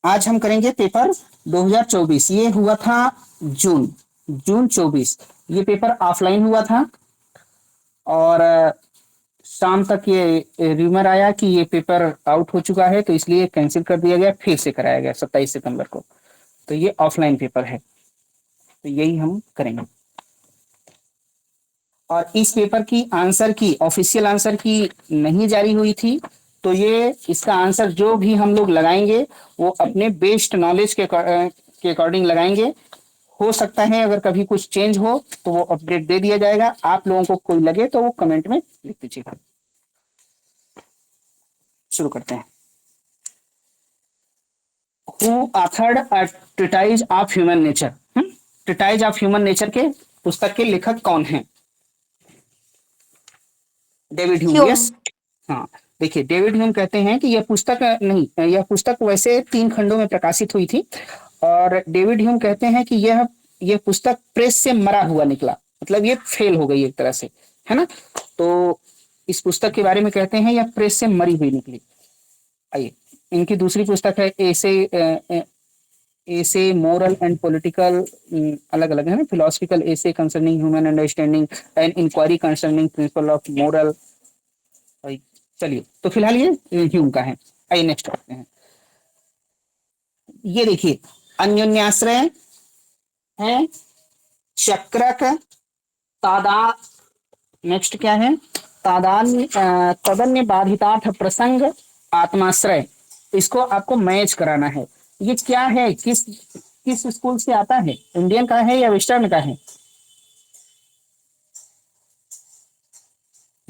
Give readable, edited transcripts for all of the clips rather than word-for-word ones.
आज हम करेंगे पेपर 2024। ये हुआ था जून जून 24। ये पेपर ऑफलाइन हुआ था और शाम तक ये रूमर आया कि ये पेपर आउट हो चुका है, तो इसलिए कैंसिल कर दिया गया, फिर से कराया गया 27 सितंबर को। तो ये ऑफलाइन पेपर है, तो यही हम करेंगे। और इस पेपर की आंसर की ऑफिशियल आंसर की नहीं जारी हुई थी, तो ये इसका आंसर जो भी हम लोग लगाएंगे वो अपने बेस्ड नॉलेज के अकॉर्डिंग लगाएंगे। हो सकता है अगर कभी कुछ चेंज हो तो वो अपडेट दे दिया जाएगा। आप लोगों को कोई लगे तो वो कमेंट में लिख दीजिएगा। शुरू करते हैं। Who authored a treatise of human nature. Treatise of human nature के पुस्तक के लेखक कौन हैं? David Hume. ह्यूम। यस। हाँ, देखिए डेविड ह्यूम कहते हैं कि यह पुस्तक नहीं, यह पुस्तक वैसे 3 खंडों में प्रकाशित हुई थी। और डेविड ह्यूम कहते हैं कि यह पुस्तक प्रेस से मरा हुआ निकला, मतलब ये फेल हो गई एक तरह से, है ना। तो इस पुस्तक के बारे में कहते हैं यह प्रेस से मरी हुई निकली। आइए, इनकी दूसरी पुस्तक है एसे मोरल एंड पॉलिटिकल, अलग अलग है ना, philosophical essay concerning human understanding and inquiry concerning principle of moral. चलिए, तो फिलहाल ये ह्यूम का है। आइए नेक्स्ट करते हैं। ये देखिए, अन्योन्याश्रय है, चक्रक, तादा, नेक्स्ट क्या है, तदन्य बाधितार्थ प्रसंग, आत्माश्रय। इसको आपको मैच कराना है। ये क्या है, किस किस स्कूल से आता है, इंडियन का है या वेस्टर्न का है?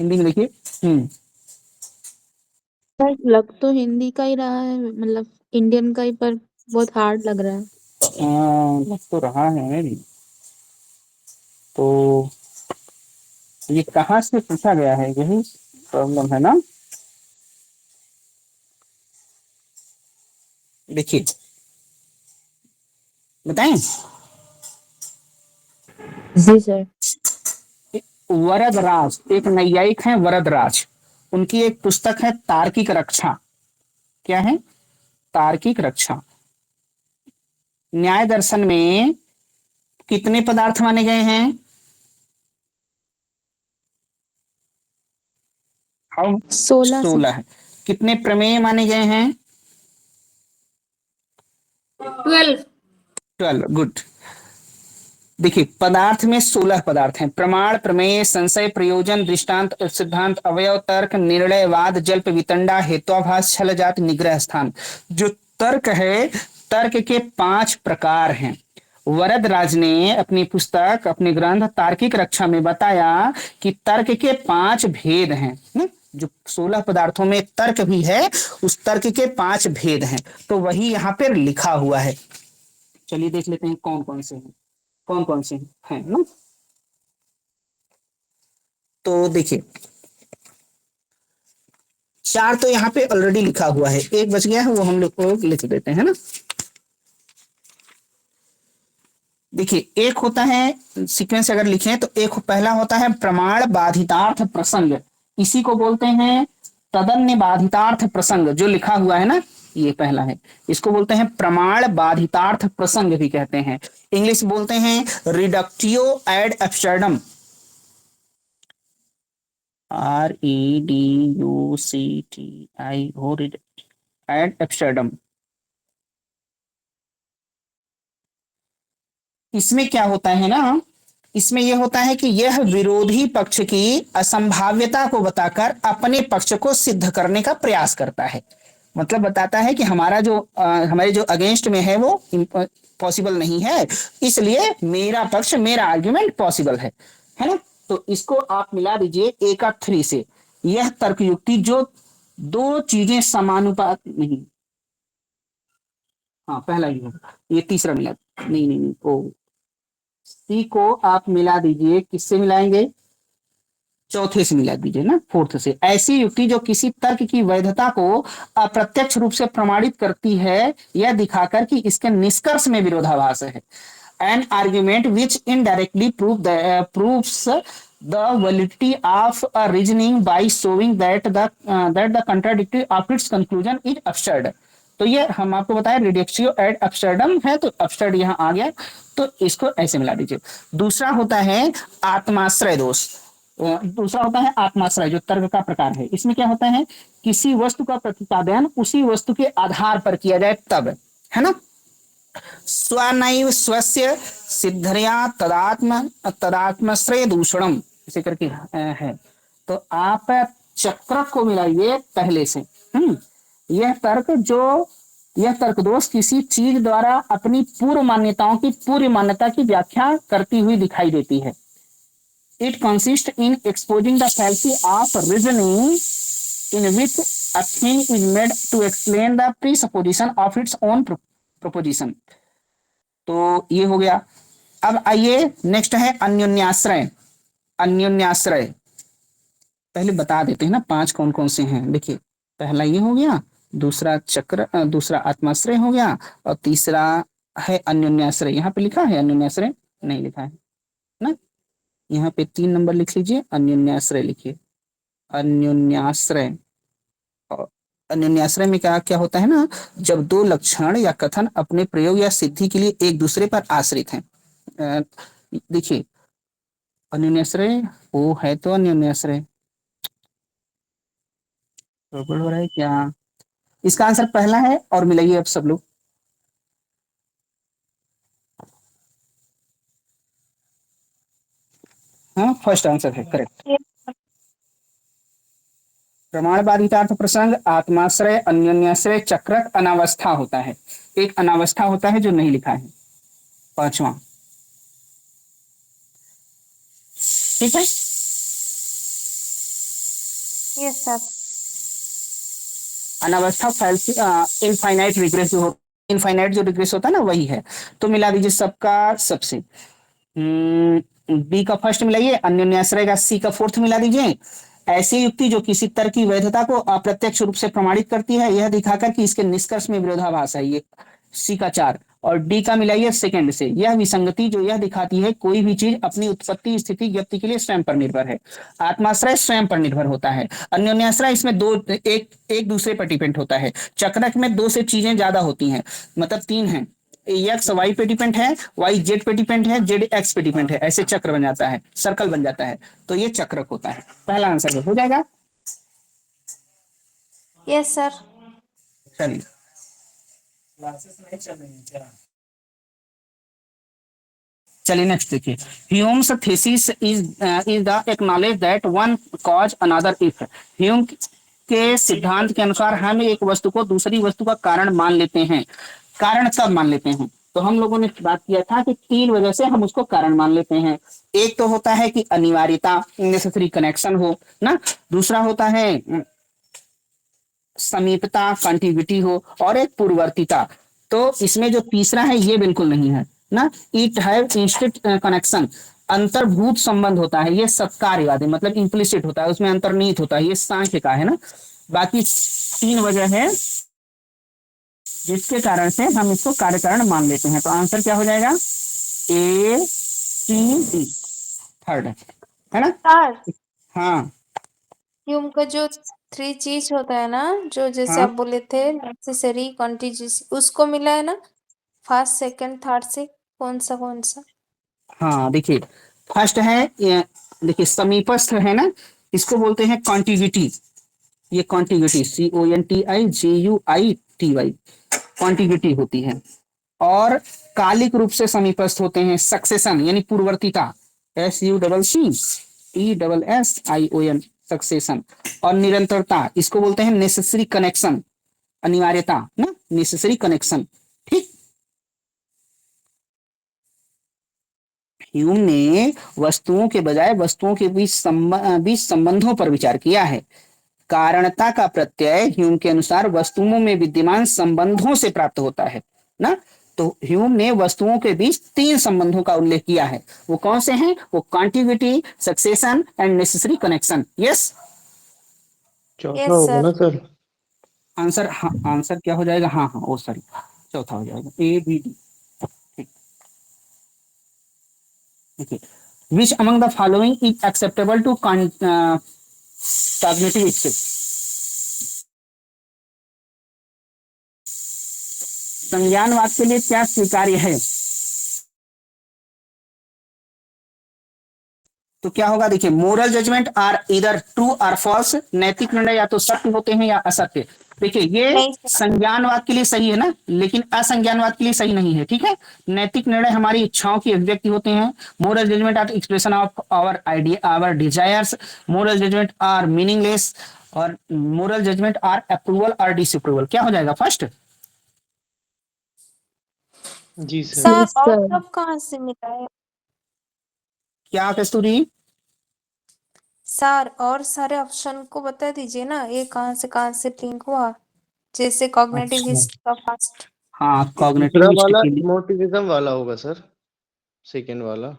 हिंदी में देखिए। लग तो हिंदी का ही रहा है, मतलब इंडियन का ही, पर बहुत हार्ड लग रहा है। लग तो रहा है भी। तो ये कहाँ से पूछा गया है, यही प्रॉब्लम है ना। देखिए, बताएं। जी सर। वरदराज एक नैयायिक हैं, वरदराज। उनकी एक पुस्तक है तार्किक रक्षा। क्या है? तार्किक रक्षा। न्याय दर्शन में कितने पदार्थ माने गए हैं? हाउ? 16 सर। 16 है। कितने प्रमेय माने गए हैं? 12। 12। गुड। देखिए, पदार्थ में 16 पदार्थ हैं। प्रमाण, प्रमेय, संशय, प्रयोजन, दृष्टांत, सिद्धांत, अवयव, तर्क, निर्णयवाद, जल्प, वितंडा, हेत्वाभास, छल जात, निग्रह स्थान। जो तर्क है, तर्क के 5 प्रकार हैं। वरदराज ने अपनी पुस्तक, अपने ग्रंथ तार्किक रक्षा में बताया कि तर्क के 5 भेद हैं। जो 16 पदार्थों में तर्क भी है, उस तर्क के 5 भेद हैं, तो वही यहाँ पर लिखा हुआ है। चलिए देख लेते हैं कौन कौन से हैं, कौन कौन से हैं ना। तो देखिए, 4 तो यहाँ पे ऑलरेडी लिखा हुआ है, एक बच गया है, वो हम लोग को लिख देते हैं ना। देखिए, एक होता है सीक्वेंस अगर लिखें तो एक पहला होता है प्रमाण बाधितार्थ प्रसंग। इसी को बोलते हैं तदन्य बाधितार्थ प्रसंग, जो लिखा हुआ है ना, ये पहला है। इसको बोलते हैं प्रमाण बाधितार्थ प्रसंग भी कहते हैं। इंग्लिश बोलते हैं रिडक्टियो एड एब्सर्डम। REDUCTI हो, एड एब्सर्डम। इसमें क्या होता है ना, इसमें यह होता है कि यह विरोधी पक्ष की असंभाव्यता को बताकर अपने पक्ष को सिद्ध करने का प्रयास करता है। मतलब बताता है कि हमारे जो अगेंस्ट में है वो पॉसिबल नहीं है, इसलिए मेरा पक्ष, मेरा आर्ग्यूमेंट पॉसिबल है ना। तो इसको आप मिला दीजिए ए का 3 से। यह तर्क युक्ति जो दो चीजें समानुपात नहीं, हाँ पहला ही है, ये तीसरा मिला, नहीं नहीं नहीं, ओ, सी को आप मिला दीजिए, किससे मिलाएंगे? चौथे से मिला दीजिए ना, फोर्थ से। ऐसी युक्ति जो किसी तर्क की वैधता को अप्रत्यक्ष रूप से प्रमाणित करती है, यह दिखाकर कि इसके निष्कर्ष में विरोधाभास है। An argument which indirectly proves the validity of a reasoning by showing that the contradictory of its conclusion is absurd। तो ये हम आपको बताया रिडक्शियो एड एब्सर्डम है, तो एब्सर्ड यहाँ आ गया, तो इसको ऐसे मिला दीजिए। दूसरा होता है आत्माश्रय दोष। दूसरा होता है आत्माश्रय, जो तर्क का प्रकार है। इसमें क्या होता है, किसी वस्तु का प्रतिपादन उसी वस्तु के आधार पर किया जाए तब, है ना। स्वनैव स्वस्य सिद्धया तदात्म तदात्मश्रय दूषणम, इसे करके है। तो आप चक्र को मिलाइए पहले से। यह तर्क जो यह तर्क दोष किसी चीज द्वारा अपनी पूर्व मान्यताओं की पूर्व मान्यता की व्याख्या करती हुई दिखाई देती है। It consist in exposing the fallacy of reasoning in which a thing is made to explain the presupposition of its own proposition। तो ये हो गया। अब आइए नेक्स्ट है अन्योन्याश्रय। अन्योन्याश्रय पहले बता देते हैं ना, 5 कौन कौन से हैं। देखिए, पहला ये हो गया, दूसरा चक्र, दूसरा आत्माश्रय हो गया, और तीसरा है अन्योन्याश्रय। यहाँ पे लिखा है अन्योन्याश्रय? नहीं लिखा है ना। यहाँ पे 3 नंबर लिख लीजिए, अन्योन्याश्रय लिखिए। अन्योन्याश्रय, अन्योन्याश्रय में क्या क्या होता है ना, जब दो लक्षण या कथन अपने प्रयोग या सिद्धि के लिए एक दूसरे पर आश्रित हैं। देखिए, अन्योन्याश्रय वो है तो अन्योन्याश्रय, गड़बड़ हो रहा है क्या? इसका आंसर पहला है, और मिलाइए अब सब लोग। हाँ, फर्स्ट आंसर है करेक्ट। प्रमाणवादितार्थ प्रसंग, आत्माश्रय, अन्योन्याश्रय, चक्रक, अनावस्था होता है। एक अनावस्था होता है जो नहीं लिखा है, 5वां। ठीक है, यस सर। अनावस्था फैल्सी इनफाइनाइट रिग्रेस जो इनफाइनाइट जो रिग्रेस होता है ना, वही है। तो मिला दीजिए सबका सबसे। बी का फर्स्ट मिलाइए, अन्योन्याश्रय का सी का फोर्थ मिला दीजिए। ऐसी युक्ति जो किसी तर्क की वैधता को अप्रत्यक्ष रूप से प्रमाणित करती है, यह दिखाकर कि इसके निष्कर्ष में विरोधाभास है, ये सी का 4। और डी का मिलाइए सेकंड से, यह विसंगति जो यह दिखाती है कोई भी चीज अपनी उत्पत्ति स्थिति व्यक्ति के लिए स्वयं पर निर्भर है। आत्माश्रय स्वयं पर निर्भर होता है। अन्योन्याश्रय इसमें दो एक दूसरे पर डिपेंड होता है। चक्रक में 2 से चीजें ज्यादा होती हैं, मतलब 3 हैं। एक्स वाई पे डिपेंड है, वाई जेड पे डिपेंड है, जेड एक्स पे डिपेंड है, ऐसे चक्र बन जाता है, सर्कल बन जाता है। तो ये चक्रक होता है। पहला आंसर हो जाएगा। Yes sir. चलिए, चलिए नेक्स्ट देखिए। Hume's thesis is the acknowledge that one cause another if. Hume के सिद्धांत के अनुसार हम एक वस्तु को दूसरी वस्तु का कारण मान लेते हैं। कारण कब मान लेते हैं? तो हम लोगों ने बात किया था कि 3 वजह से हम उसको कारण मान लेते हैं। एक तो होता है कि अनिवार्यता, नेसेसरी कनेक्शन हो ना। दूसरा होता है समीपता, कॉन्टिग्यूटी हो, और एक पूर्ववर्तीता। तो इसमें जो तीसरा है ये बिल्कुल नहीं है ना। इट हैव इंस्टेंट कनेक्शन, अंतर्भूत संबंध होता है, ये सत्कार्यवादी मतलब इम्प्लिसिट होता है, उसमें अंतर्निहित होता है, ये सांख्य का है ना। बाकी 3 वजह है जिसके कारण से हम इसको कार्य कारण मान लेते हैं। तो आंसर क्या हो जाएगा? ए सी डी, थर्ड है ना। सर, हाँ ह्यूम का जो 3 चीज होता है ना, जो जैसे हाँ आप बोले थे नेसेसरी कॉन्टिजेंसी, उसको मिला है ना फर्स्ट सेकंड थर्ड से, कौन सा कौन सा? हाँ, देखिए फर्स्ट है देखिए समीपस्थ है ना, इसको बोलते हैं कॉन्टिग्यूटी। ये कॉन्टिग्यूटी CONTIGUITY कॉन्टिग्यूटी होती है। और कालिक रूप से समीपस्थ होते हैं सक्सेशन यानी पूर्ववर्तीता, SUCCESSION सक्सेशन। और निरंतरता इसको बोलते हैं नेसेसरी कनेक्शन, अनिवार्यता ना, नेसेसरी कनेक्शन। ठीक। ह्यूम ने वस्तुओं के बजाय वस्तुओं के बीच संबंधों पर विचार किया है। कारणता का प्रत्यय ह्यूम के अनुसार वस्तुओं में विद्यमान संबंधों से प्राप्त होता है ना। तो ह्यूम ने वस्तुओं के बीच 3 संबंधों का उल्लेख किया है। वो कौन से हैं? वो contiguity, succession and necessary connection. Yes, चौथा यस होगा ना सर। सर? आंसर, हाँ आंसर क्या हो जाएगा? हाँ हाँ, ओ सॉरी, चौथा हो जाएगा ABD। ठीक, देखिए, which among the following is acceptable to cognitive skill? संज्ञानवाद के लिए क्या स्वीकार्य है? तो क्या होगा, देखिए, मोरल जजमेंट आर इधर ट्रू और फॉल्स, नैतिक निर्णय या तो सत्य होते हैं या असत्य। देखिए, ये नहीं सर। संज्ञानवाद के लिए सही है ना, लेकिन असंज्ञानवाद के लिए सही नहीं है, ठीक है। नैतिक निर्णय हमारी इच्छाओं की अभिव्यक्ति होते हैं। Moral judgement are expression of our idea, our desires. Moral judgement are meaningless, और मोरल जजमेंट आर अप्रूवल और डिसअप्रूवल। क्या हो जाएगा फर्स्ट? जी सर। सर यस और सर। सब कहाँ से मिला है? क्या कस्तूरी? सर और सारे ऑप्शन को बता दीजिए ना, ये कहाँ से लिंक हुआ, जैसे कॉग्निटिव अच्छा, हिस्ट्री का फर्स्ट। हाँ, दूसरा कॉग्निटिविस्ट वाला के लिए। इमोटिविज्म वाला होगा सर, सेकेंड वाला।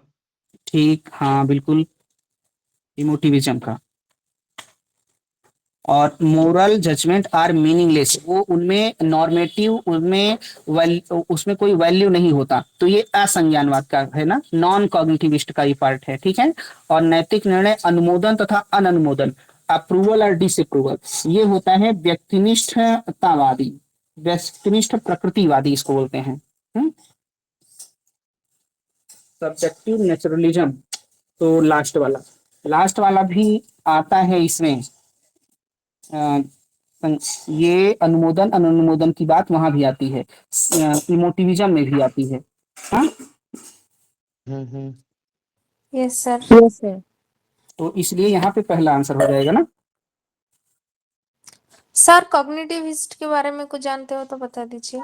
ठीक, हाँ बिल्कुल, इमोटिविज्म का। और मोरल जजमेंट आर मीनिंगलेस, वो उनमें नॉर्मेटिव, उनमें उसमें कोई वैल्यू नहीं होता, तो ये असंज्ञानवाद का है ना, नॉन कॉग्निटिविस्ट का ही पार्ट है, ठीक है। और नैतिक निर्णय अनुमोदन तथा अननुमोदन, अप्रूवल और डिसअप्रूवल, ये होता है व्यक्तिनिष्ठतावादी, व्यक्तिनिष्ठ प्रकृतिवादी इसको बोलते हैं। सब्जेक्टिव नेचुरलिज्म, तो लास्ट वाला भी आता है इसमें। अ, ये अनुमोदन अनुमोदन की बात वहां भी आती है, इमोटिविज्म में भी आती है। हाँ, hmm. Yes sir. Yes sir. तो इसलिए यहाँ पे पहला आंसर हो जाएगा ना। सर कॉग्निटिव हिस्ट्री के बारे में कुछ जानते हो तो बता दीजिए।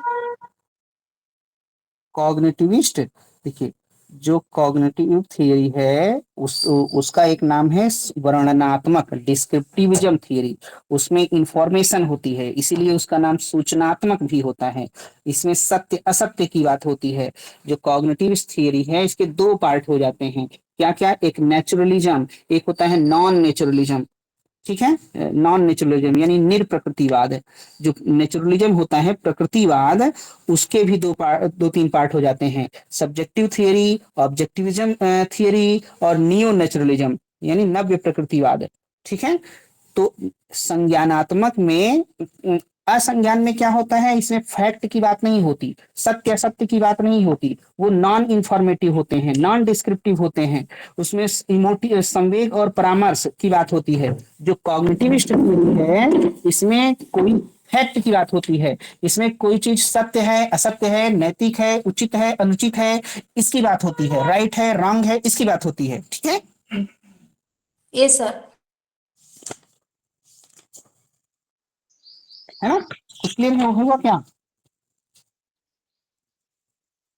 कॉग्निटिविस्ट, देखिए, जो कॉग्निटिव थियरी है उसका एक नाम है वर्णनात्मक, डिस्क्रिप्टिविज्म थियरी। उसमें इंफॉर्मेशन होती है, इसीलिए उसका नाम सूचनात्मक भी होता है। इसमें सत्य असत्य की बात होती है। जो कॉग्निटिव थियरी है, इसके दो पार्ट हो जाते हैं। क्या क्या? एक नेचुरलिज्म, एक होता है नॉन नेचुरलिज्म, ठीक है। नॉन नेचुरलिज्म यानी निरप्रकृतिवाद। जो नेचुरलिज्म होता है, प्रकृतिवाद, उसके भी दो तीन पार्ट हो जाते हैं। सब्जेक्टिव थियरी, ऑब्जेक्टिविज्म थियरी, और नियो नेचुरलिज्म यानी नव्य प्रकृतिवाद, ठीक है। तो संज्ञानात्मक में, असंज्ञान में क्या होता है, इसमें फैक्ट की बात नहीं होती, सत्य असत्य की बात नहीं होती, वो नॉन इंफॉर्मेटिव होते हैं, नॉन डिस्क्रिप्टिव होते हैं। उसमें इमोटिव, संवेग और परामर्श की बात होती है। जो कॉग्निटिविस्ट थ्योरी है, इसमें कोई फैक्ट की बात होती है, इसमें कोई चीज सत्य है असत्य है, नैतिक है उचित है अनुचित है, इसकी बात होती है, राइट है रॉन्ग है, इसकी बात होती है, ठीक है। Yes sir. है ना, कुछ क्लियर हुआ क्या?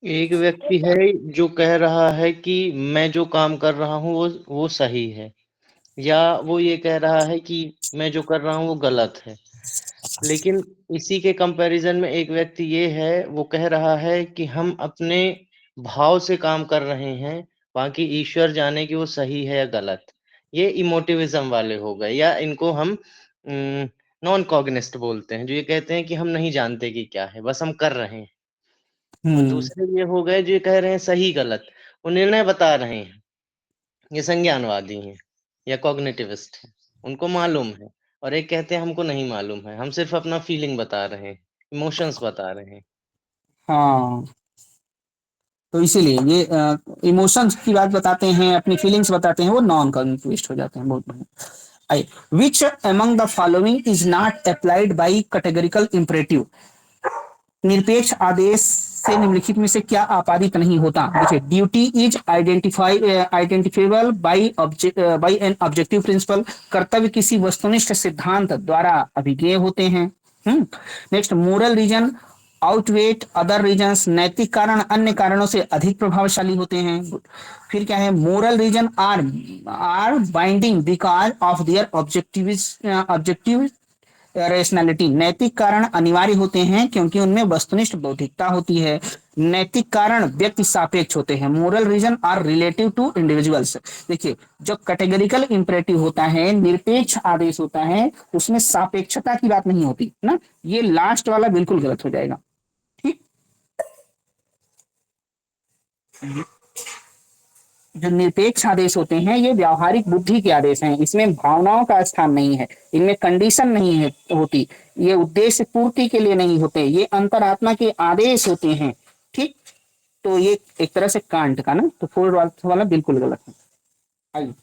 एक व्यक्ति है जो कह रहा है कि मैं जो काम कर रहा हूँ वो सही है, या वो ये कह रहा है कि मैं जो कर रहा हूँ वो गलत है। लेकिन इसी के कंपैरिजन में एक व्यक्ति ये है, वो कह रहा है कि हम अपने भाव से काम कर रहे हैं, बाकी ईश्वर जाने कि वो सही है या गलत। ये इमोटिविज्म वाले हो गए, या इनको हम नॉन कॉग्निस्ट बोलते हैं, जो ये कहते हैं कि हम नहीं जानते कि क्या है, बस हम कर रहे हैं। और हम्म। दूसरे ये हो गए जो ये कह रहे हैं सही गलत, वो निर्णय बता रहे हैं, ये संज्ञानवादी हैं या कॉग्निटिविस्ट हैं, उनको मालूम है। और एक कहते हैं हमको नहीं मालूम है, हम सिर्फ अपना फीलिंग बता रहे हैं, इमोशंस बता रहे हैं। हाँ, तो इसीलिए ये इमोशंस की बात बताते हैं, अपनी फीलिंग्स बताते हैं, वो नॉन कॉग्निटिविस्ट हो जाते हैं। बहुत बढ़िया। I, which among the following is not applied by categorical imperative, निरपेक्ष आदेश से निम्नलिखित में से क्या आपादित नहीं होता? देखिए, duty is identifiable by an objective principle, कर्तव्य किसी वस्तुनिष्ठ सिद्धांत द्वारा अभिज्ञेय होते हैं। Next, moral reason outweigh other reasons, नैतिक कारण अन्य कारणों से अधिक प्रभावशाली होते हैं। फिर क्या है, moral reason are binding because of their objective rationality, नैतिक कारण अनिवार्य होते हैं क्योंकि उनमें वस्तुनिष्ठ बौद्धिकता होती है। नैतिक कारण व्यक्ति सापेक्ष होते हैं। Moral reason are relative to individuals. देखिए, जो कैटेगरिकल इंपरेटिव होता है, निरपेक्ष आदेश होता है, उसमें सापेक्षता की बात नहीं होती ना। ये लास्ट वाला बिल्कुल गलत हो जाएगा, ठीक। जो निरपेक्ष आदेश होते हैं ये व्यावहारिक बुद्धि के आदेश हैं, इसमें भावनाओं का स्थान नहीं है, इनमें कंडीशन नहीं है होती, ये उद्देश्य पूर्ति के लिए नहीं होते, ये अंतरात्मा के आदेश होते हैं। ठीक, तो ये एक तरह से कांट का ना, तो फोर्थ वाला बिल्कुल गलत है। आइए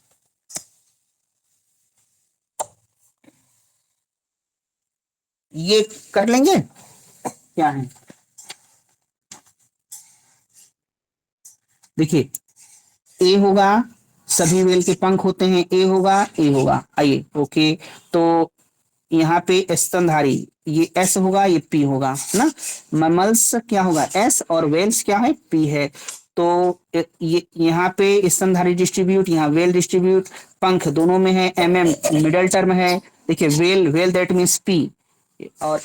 ये कर लेंगे, क्या है देखिए, ए होगा, सभी वेल के पंख होते हैं, ए होगा, ए होगा। आइए ओके, तो यहाँ पे स्तनधारी ये एस होगा, ये पी होगा ना। ममल्स क्या होगा एस, और वेल्स क्या है पी है। तो ये यहाँ पे स्तनधारी डिस्ट्रीब्यूट, यहाँ वेल डिस्ट्रीब्यूट, पंख दोनों में है, एम एम मिडल टर्म है। देखिए well, well that means P, और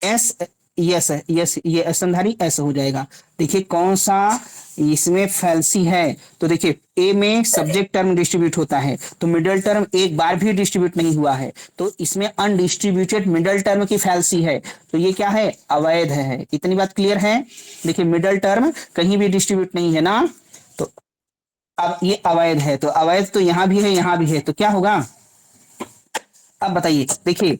एस यस है, यस ये स्तनधारी एस हो जाएगा। देखिए कौन सा इसमें फैल्सी है, तो देखिए ए में सब्जेक्ट टर्म डिस्ट्रीब्यूट होता है, तो मिडल टर्म एक बार भी डिस्ट्रीब्यूट नहीं हुआ है, तो इसमें अनडिस्ट्रीब्यूटेड मिडल टर्म की फैल्सी है, तो ये क्या है अवैध है। इतनी बात क्लियर है। देखिए मिडल टर्म कहीं भी डिस्ट्रीब्यूट नहीं है ना, तो अब ये अवैध है, तो अवैध तो यहां भी है यहां भी है, तो क्या होगा। अब बताइए, देखिए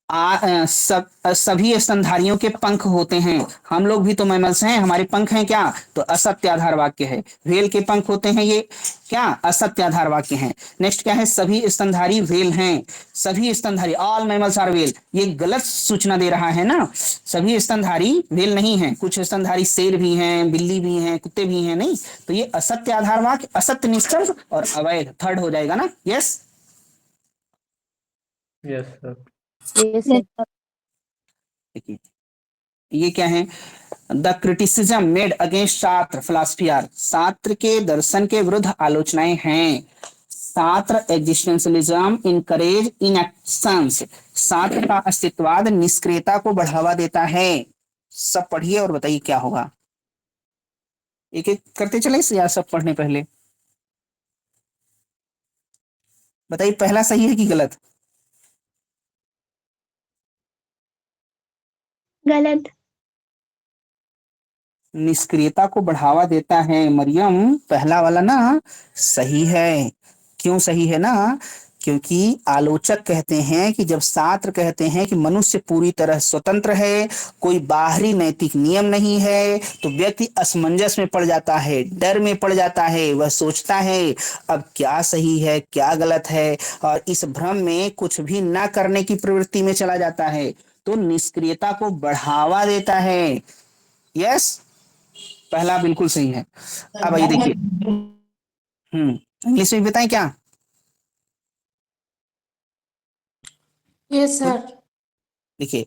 सभी स्तनधारियों के पंख होते हैं, हम लोग भी तो मैमल्स हैं, हमारे पंख हैं क्या, तो असत्य आधार वाक्य है। वेल के पंख होते हैं, ये क्या असत्य आधार वाक्य है। नेक्स्ट क्या है, सभी स्तनधारी वेल हैं, सभी स्तनधारी ऑल मैमल्स आर वेल, ये गलत सूचना दे रहा है ना, सभी स्तनधारी वेल नहीं है, कुछ स्तनधारी शेर भी हैं, बिल्ली भी हैं, कुत्ते भी हैं, नहीं, तो ये असत्य आधार वाक्य, असत्य निष्कर्ष और अवैध थर्ड हो जाएगा ना। Yes yes sir. Yes sir. देखिए ये क्या है, द क्रिटिसिज्म मेड अगेंस्ट शास्त्र फिलोसफी आर, शास्त्र के दर्शन के विरुद्ध आलोचनाएं हैं। शास्त्र एग्जिस्टेंशलिज्म इनकरेज इन एक्शंस, शास्त्र का अस्तित्ववाद निष्क्रियता को बढ़ावा देता है। सब पढ़िए और बताइए क्या होगा, एक एक करते चले या सब पढ़ने पहले बताइए, पहला सही है कि गलत। गलत। निष्क्रियता को बढ़ावा देता है मरियम, पहला वाला ना सही है। क्यों सही है ना, क्योंकि आलोचक कहते हैं कि जब शास्त्र कहते हैं कि मनुष्य पूरी तरह स्वतंत्र है, कोई बाहरी नैतिक नियम नहीं है, तो व्यक्ति असमंजस में पड़ जाता है, डर में पड़ जाता है, वह सोचता है अब क्या सही है क्या गलत है, और इस भ्रम में कुछ भी ना करने की प्रवृत्ति में चला जाता है, तो निष्क्रियता को बढ़ावा देता है। यस पहला बिल्कुल सही है। अब आइए देखिए, इंग्लिश में बताएं क्या। Yes sir. देखिए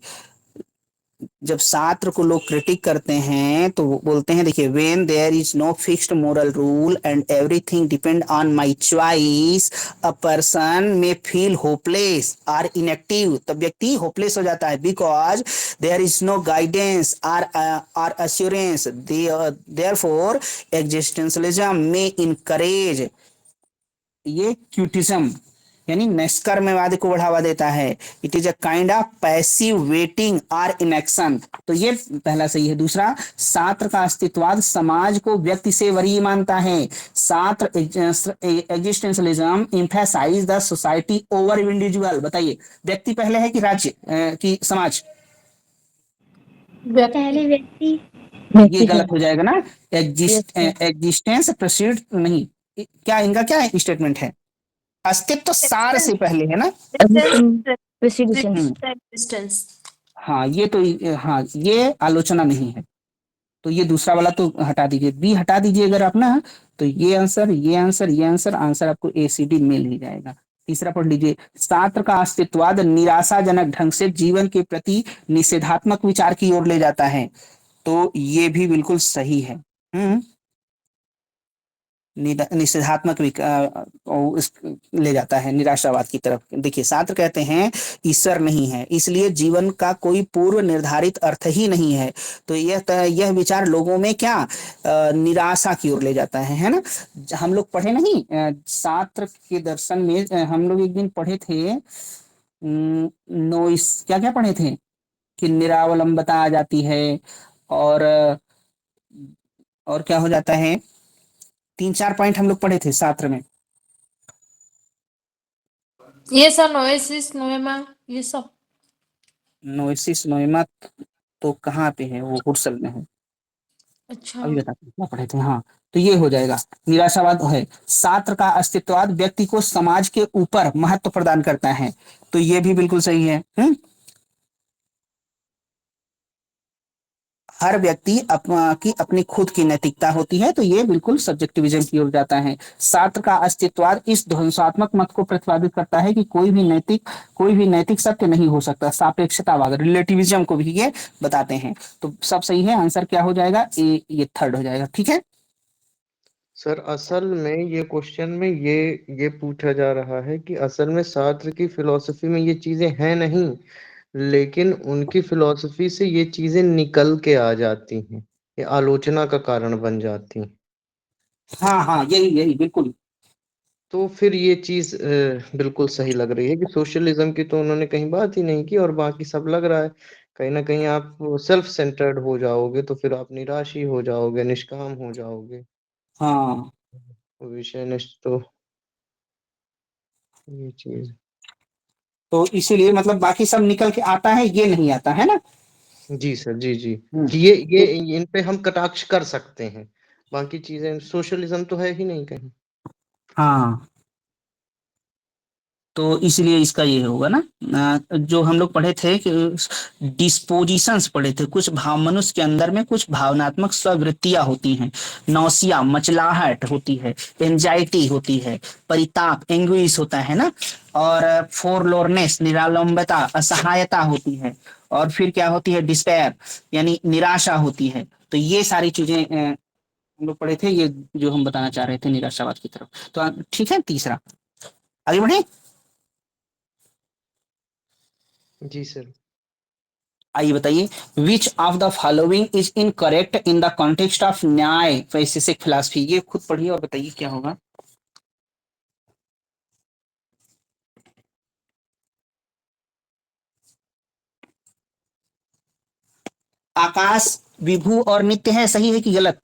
जब शास्त्र को लोग क्रिटिक करते हैं तो वो बोलते हैं, देखिए when there is no fixed moral rule and everything depend on my choice, a person may feel hopeless और इनएक्टिव, तब व्यक्ति होपलेस हो जाता है, because there is no guidance और assurance, therefore existentialism may encourage, ये क्यूटिज्म यानी निष्कर्मवाद को बढ़ावा देता है। It is a kind of passive waiting और इनएक्शन, तो ये पहला सही है। दूसरा, शास्त्र का अस्तित्ववाद समाज को व्यक्ति से वरीय मानता है। शास्त्र existentialism emphasise the society over individual, बताइए व्यक्ति पहले है कि राज्य कि समाज। पहले व्यक्ति। ये गलत हो जाएगा ना, एग्जिस्टेंस प्रोसीड नहीं, क्या इनका क्या स्टेटमेंट है, अस्तित्व सार से पहले है ना। डिस्टेंस। हाँ ये तो, हाँ ये आलोचना नहीं है, तो ये दूसरा वाला तो हटा दीजिए, बी हटा दीजिए अगर आप ना, तो ये आंसर ये आंसर ये आंसर आंसर आपको ACD मिल ही जाएगा। तीसरा पढ़ लीजिए, शास्त्र का अस्तित्ववाद निराशाजनक ढंग से जीवन के प्रति निषेधात्मक विचार की ओर ले जाता है, तो ये भी बिल्कुल सही है। निषेधात्मक ले जाता है निराशावाद की तरफ। देखिए शास्त्र कहते हैं ईश्वर नहीं है, इसलिए जीवन का कोई पूर्व निर्धारित अर्थ ही नहीं है, तो यह विचार लोगों में क्या निराशा की ओर ले जाता है ना। हम लोग पढ़े नहीं शास्त्र के दर्शन में, हम लोग एक दिन पढ़े थे नोइस, क्या क्या पढ़े थे कि निरावलंबता आ जाती है, और क्या हो जाता है, 3-4 पॉइंट हम लोग पढ़े थे छात्र में। ये सर नोएसिस नोएमा ये सब। नोएसिस नोएमा तो कहाँ पे है, वो हुड्सल में है। अच्छा अभी बताते हैं क्या पढ़े थे। हाँ, तो ये हो जाएगा। निराशावाद है, छात्र का अस्तित्ववाद व्यक्ति को समाज के ऊपर महत्व प्रदान करता है, तो ये भी बिल्कुल सही है। हर व्यक्ति की अपनी खुद की नैतिकता होती है, तो ये बिल्कुल सब्जेक्टिविज्म की ओर जाता है। छात्र का अस्तित्ववाद इस ध्वंसात्मक मत को प्रतिपादित करता है कि कोई भी नैतिक सत्य नहीं हो सकता। सापेक्षतावाद रिलेटिविज्म को भी ये बताते हैं। तो सब सही है, आंसर क्या हो जाएगा, ये थर्ड हो जाएगा। ठीक है। सर असल में ये क्वेश्चन में ये पूछा जा रहा है कि असल में सार्त्र की फिलॉसफी में ये चीजें हैं नहीं, लेकिन उनकी फिलॉसफी से ये चीजें निकल के आ जाती हैं, ये आलोचना का कारण बन जाती हैं। हाँ हाँ, यही यही बिल्कुल। तो फिर ये चीज बिल्कुल सही लग रही है कि सोशलिज्म की तो उन्होंने कहीं बात ही नहीं की, और बाकी सब लग रहा है कहीं ना कहीं आप सेल्फ सेंटर्ड हो जाओगे, तो फिर आप निराशी हो जाओगे, निष्काम हो जाओगे, हाँ, विषयनिष्ठ। तो ये चीज। तो इसीलिए मतलब बाकी सब निकल के आता है, ये नहीं आता है ना। जी सर, जी जी। हम्म, कि ये इन पे हम कटाक्ष कर सकते हैं, बाकी चीजें सोशलिज्म तो है ही नहीं कहीं। हाँ, तो इसलिए इसका ये होगा ना। जो हम लोग पढ़े थे कि डिस्पोजिशंस पढ़े थे, कुछ भाव मनुष्य के अंदर में कुछ भावनात्मक स्ववृत्तियां होती हैं। नौसिया मचलाहट होती है, एंजाइटी होती है, परिताप एंग्विश होता है ना, और फोरलोरनेस निरालंबता असहायता होती है, और फिर क्या होती है, डिस्पेयर यानी निराशा होती है। तो ये सारी चीजें हम लोग पढ़े थे, ये जो हम बताना चाह रहे थे निराशावाद की तरफ। तो ठीक है, तीसरा आगे बढ़े। जी सर। आइए बताइए, which of the following is incorrect in the context of न्याय वैशेषिक फिलॉसफी। ये खुद पढ़िए और बताइए क्या होगा। आकाश विभू और नित्य है, सही है कि गलत।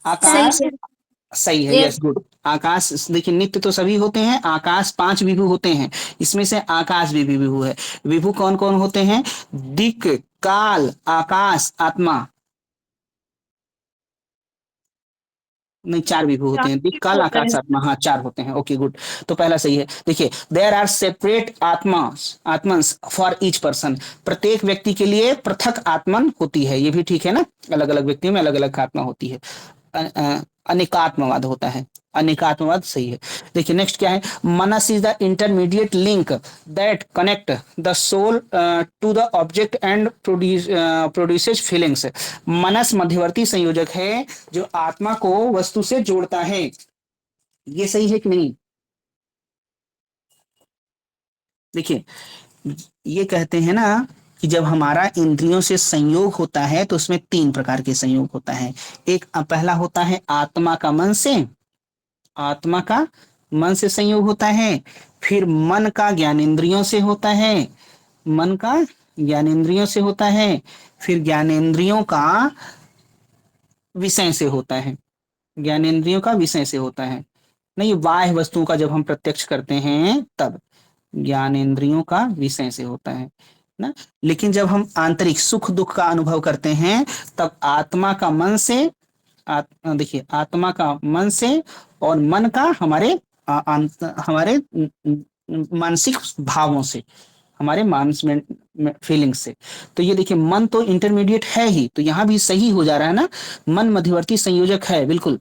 सही आकाश है। सही है, ये यस गुड। आकाश देखिए, नित्य तो सभी होते हैं, आकाश 5 विभू होते हैं, इसमें से आकाश भी विभू है। विभू कौन कौन होते हैं, दिक काल आकाश आत्मा। नहीं, 4 विभू होते हैं, दिक काल होता है आकाश आत्मा। हाँ, 4 होते हैं। Okay good. तो पहला सही है। देखिए, there are separate atmans for each person. प्रत्येक व्यक्ति के लिए पृथक आत्मन होती है, ये भी ठीक है ना। अलग अलग व्यक्तियों में अलग अलग आत्मा होती है। अनेकात्मवाद होता है, अनेकात्मवाद सही है। देखिए नेक्स्ट क्या है, manas is the intermediate link that connect the soul to the object and produces feelings. मनस मध्यवर्ती संयोजक है जो आत्मा को वस्तु से जोड़ता है। ये सही है कि नहीं। देखिए, ये कहते हैं ना कि जब हमारा इंद्रियों से संयोग होता है तो उसमें 3 प्रकार के संयोग होता है। एक पहला होता है आत्मा का मन से, आत्मा का मन से संयोग होता है। फिर मन का ज्ञानेंद्रियों से होता है, मन का ज्ञानेंद्रियों से होता है। फिर ज्ञानेंद्रियों का विषय से होता है, ज्ञानेंद्रियों का विषय से होता है। नहीं, बाह्य वस्तुओं का जब हम प्रत्यक्ष करते हैं तब ज्ञानेंद्रियों का विषय से होता है ना। लेकिन जब हम आंतरिक सुख दुख का अनुभव करते हैं तब आत्मा का मन से, देखिए आत्मा का मन से और मन का हमारे मानसिक भावों से, हमारे मानस में फीलिंग्स से। तो ये देखिए, मन तो इंटरमीडिएट है ही, तो यहाँ भी सही हो जा रहा है ना। मन मध्यवर्ती संयोजक है बिल्कुल।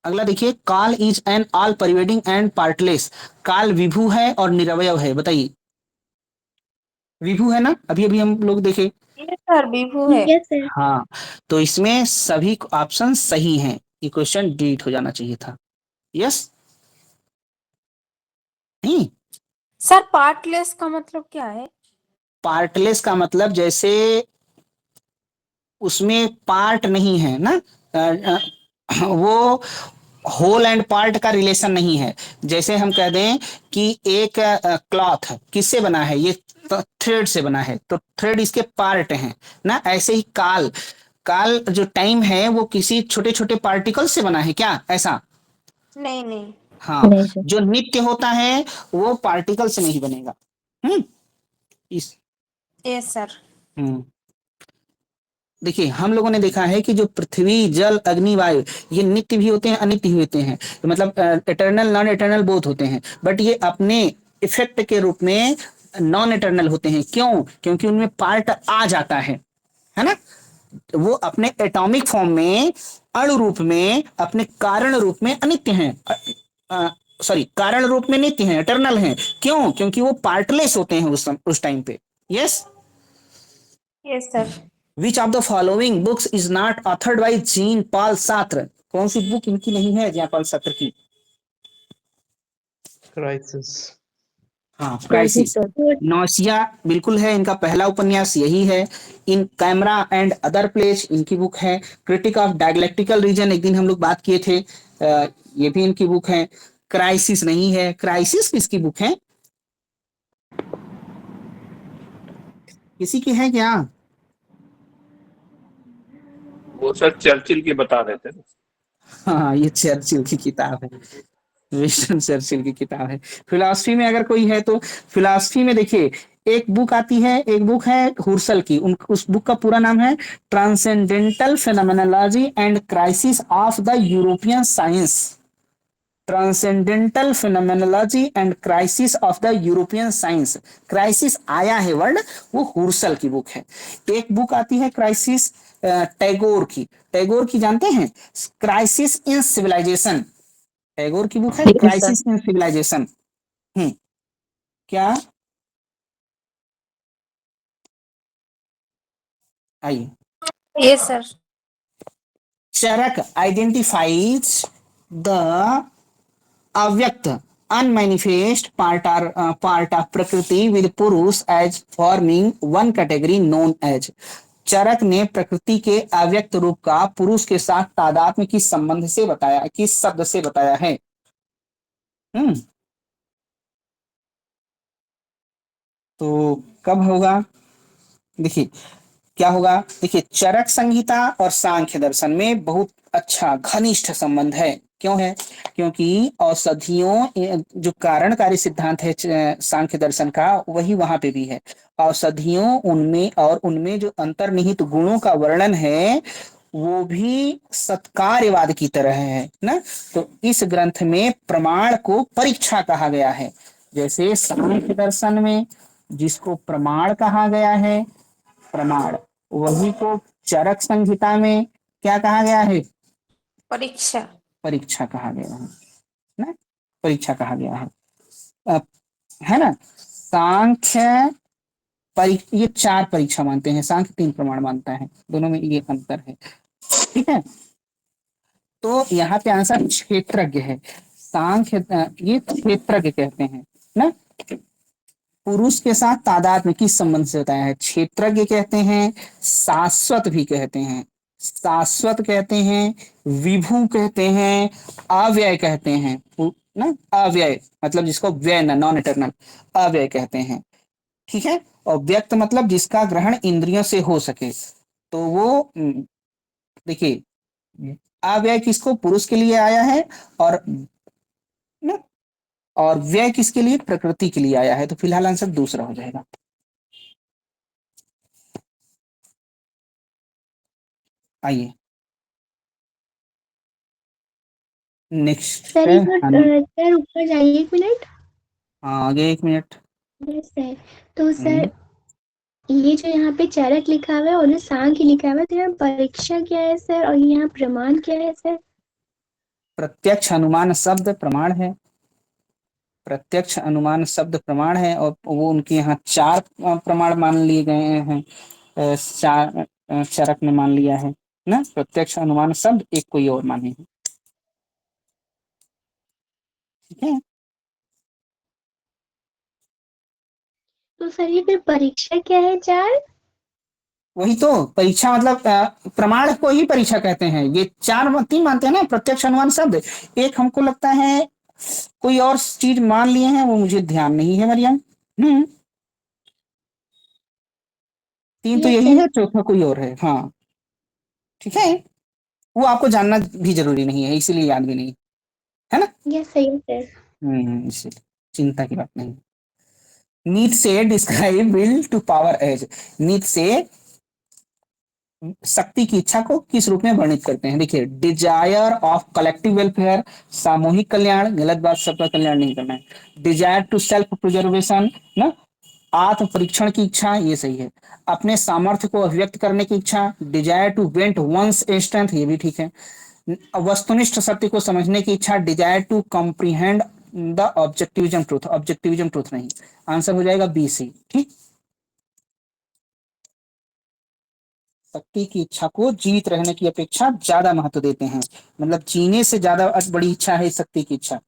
अगला देखिए, kaal is an all pervading and partless. काल विभू है और निरवय है, बताइए। विभू है ना, अभी अभी हम लोग देखे। ये सर विभू है। Yes sir. हाँ, तो इसमें सभी ऑप्शन सही हैं, ये क्वेश्चन डिलीट हो जाना चाहिए था। यस, नहीं। सर पार्टलेस का मतलब क्या है? पार्टलेस का मतलब जैसे उसमें पार्ट नहीं है ना, वो होल एंड पार्ट का रिलेशन नहीं है। जैसे हम कह दें कि एक क्लॉथ किससे बना है, ये थ्रेड से बना है, तो थ्रेड इसके पार्ट हैं ना। ऐसे ही काल काल जो टाइम है वो किसी छोटे छोटे पार्टिकल से बना है क्या, ऐसा? नहीं नहीं। हाँ, नहीं सर। जो नित्य होता है वो पार्टिकल से नहीं बनेगा। इस यस सर। हम्म देखिए, हम लोगों ने देखा है कि जो पृथ्वी, जल, अग्नि, वायु, ये नित्य भी होते हैं, अनित्य भी होते हैं, तो मतलब इटर्नल नॉन इटर्नल बोथ होते हैं, बट ये अपने इफेक्ट के रूप में नॉन इटर्नल होते हैं। क्यों? क्योंकि उनमें पार्ट आ जाता है ना? वो अपने एटॉमिक फॉर्म में, अणु रूप में, अपने कारण रूप में अनित्य हैं, सॉरी, कारण रूप में नित्य हैं, इटर्नल हैं। क्यों? क्योंकि वो पार्टलेस होते हैं उस टाइम पे। Yes. Yes sir. Which of the following books is not authored by Jean Paul Sartre? कौन सी बुक इनकी नहीं है, जीन पॉल सात्र की? क्राइसिस। हाँ, क्राइसिस क्राइसिस। सर। नौसिया बिल्कुल है, इनका पहला उपन्यास यही है। In camera and other place इनकी बुक है। क्रिटिक ऑफ डायलेक्टिकल रीजन एक दिन हम लोग बात किए थे, ये भी इनकी बुक है। क्राइसिस नहीं है। क्राइसिस किसकी बुक है? किसी की है क्या? वो सर चर्चिल की बता देते थे। हाँ, ये चर्चिल की किताब है, विंस्टन चर्चिल की किताब है। फिलॉसफी में अगर कोई है तो फिलॉसफी में देखिए, एक बुक आती है, एक बुक है हुर्सल की, उस बुक का पूरा नाम है transcendental phenomenology and crisis of the European science. Transcendental phenomenology and crisis of the European science. Crisis आया है वर्ड, वो हुर्सल की बुक है। एक बुक आती है क्राइसिस टैगोर की। टैगोर की जानते हैं? Crisis in civilisation. टैगोर की बुक है yes sir. Crisis in civilisation. क्या? आइए। Yes sir. Charaka identifies the avyakta unmanifest part of प्रकृति with पुरुष as forming one category known as। चरक ने प्रकृति के अव्यक्त रूप का पुरुष के साथ तादात्म्य किस संबंध से बताया, किस शब्द से बताया है? हम्म तो कब होगा? देखिए क्या होगा। देखिए, चरक संहिता और सांख्य दर्शन में बहुत अच्छा घनिष्ठ संबंध है। क्यों है? क्योंकि औषधियों, जो कारणकारी सिद्धांत है सांख्य दर्शन का, वही वहां पे भी है। औषधियों उनमें और उनमें जो अंतर्निहित गुणों का वर्णन है वो भी सत्कार्यवाद की तरह है ना। तो इस ग्रंथ में प्रमाण को परीक्षा कहा गया है। जैसे सांख्य दर्शन में जिसको प्रमाण कहा गया है, प्रमाण, वही को चरक संहिता में क्या कहा गया है? परीक्षा। परीक्षा कहा गया है ना। परीक्षा कहा गया है। अब, है ना। सांख्य ये 4 परीक्षा मानते हैं, सांख्य 3 प्रमाण मानता है, दोनों में ये अंतर है। ठीक है। तो यहाँ पे आंसर क्षेत्रज्ञ है। सांख्य ये क्षेत्रज्ञ कहते हैं ना। पुरुष के साथ तादात्म्य किस संबंध से बताया है? क्षेत्रज्ञ कहते हैं, शाश्वत भी कहते हैं। शाश्वत कहते हैं, विभु कहते हैं, अव्यय कहते हैं ना। अव्यय मतलब जिसको व्यय ना, नॉन इटर्नल, अव्यय कहते हैं। ठीक है। और व्यक्त मतलब जिसका ग्रहण इंद्रियों से हो सके। तो वो देखिए, अव्यय किसको? पुरुष के लिए आया है, और ना, और व्यय किसके लिए? प्रकृति के लिए आया है। तो फिलहाल आंसर दूसरा हो जाएगा। आइए नेक्स्ट सर है एक मिनट सर, ऊपर जाइए 1 मिनट। हाँ, आगे 1 मिनट। Yes sir. तो हम्म, सर ये जो यहाँ पे चरक लिखा हुआ है और जो सांख्य लिखा हुआ है, तो यहाँ परीक्षा क्या है सर, और ये यहाँ प्रमाण क्या है सर? प्रत्यक्ष अनुमान शब्द प्रमाण है। प्रत्यक्ष अनुमान शब्द प्रमाण है, और वो उनके यहाँ 4 प्रमाण मान लिए गए हैं। 4 चरक ने मान लिया है ना। प्रत्यक्ष अनुमान शब्द, एक कोई और माने हैं। ठीक है। तो सर ये फिर परीक्षा क्या है 4? वही तो परीक्षा मतलब प्रमाण को ही परीक्षा कहते हैं। ये 3 मानते हैं ना, प्रत्यक्ष अनुमान शब्द। एक हमको लगता है कोई और चीज मान लिए हैं, वो मुझे ध्यान नहीं है मरियम। 3 तो यस यही सर। है, चौथा कोई और है। हाँ, ठीक है, वो आपको जानना भी जरूरी नहीं है, इसीलिए याद भी नहीं है ना। यस सही है सर। इसीलिए चिंता की बात नहीं। Nietzsche describe will to power as, Nietzsche शक्ति की इच्छा को किस रूप में वर्णित करते हैं। देखिए, डिजायर ऑफ कलेक्टिव वेलफेयर, सामूहिक कल्याण, गलत बात, सबका कल्याण नहीं करना है। डिजायर टू सेल्फ प्रिजर्वेशन ना, आत्म परीक्षण की इच्छा, ये सही है। अपने सामर्थ्य को अभिव्यक्त करने की इच्छा, desire to vent one's strength, ये भी ठीक है। वस्तुनिष्ठ सत्य को समझने की इच्छा, desire to comprehend the objectivism truth, objectivism truth नहीं। आंसर हो जाएगा बी सी। ठीक, शक्ति की इच्छा को जीवित रहने की अपेक्षा ज्यादा महत्व देते हैं, मतलब जीने से ज्यादा बड़ी इच्छा है शक्ति की इच्छा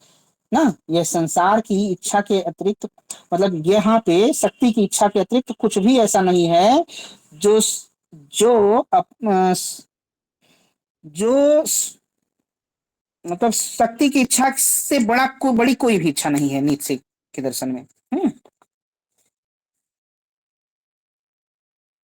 ना। यह संसार की इच्छा के अतिरिक्त, मतलब यहाँ पे शक्ति की इच्छा के अतिरिक्त कुछ भी ऐसा नहीं है जो जो जो मतलब शक्ति की इच्छा से बड़ी कोई भी इच्छा नहीं है नीचे के दर्शन में।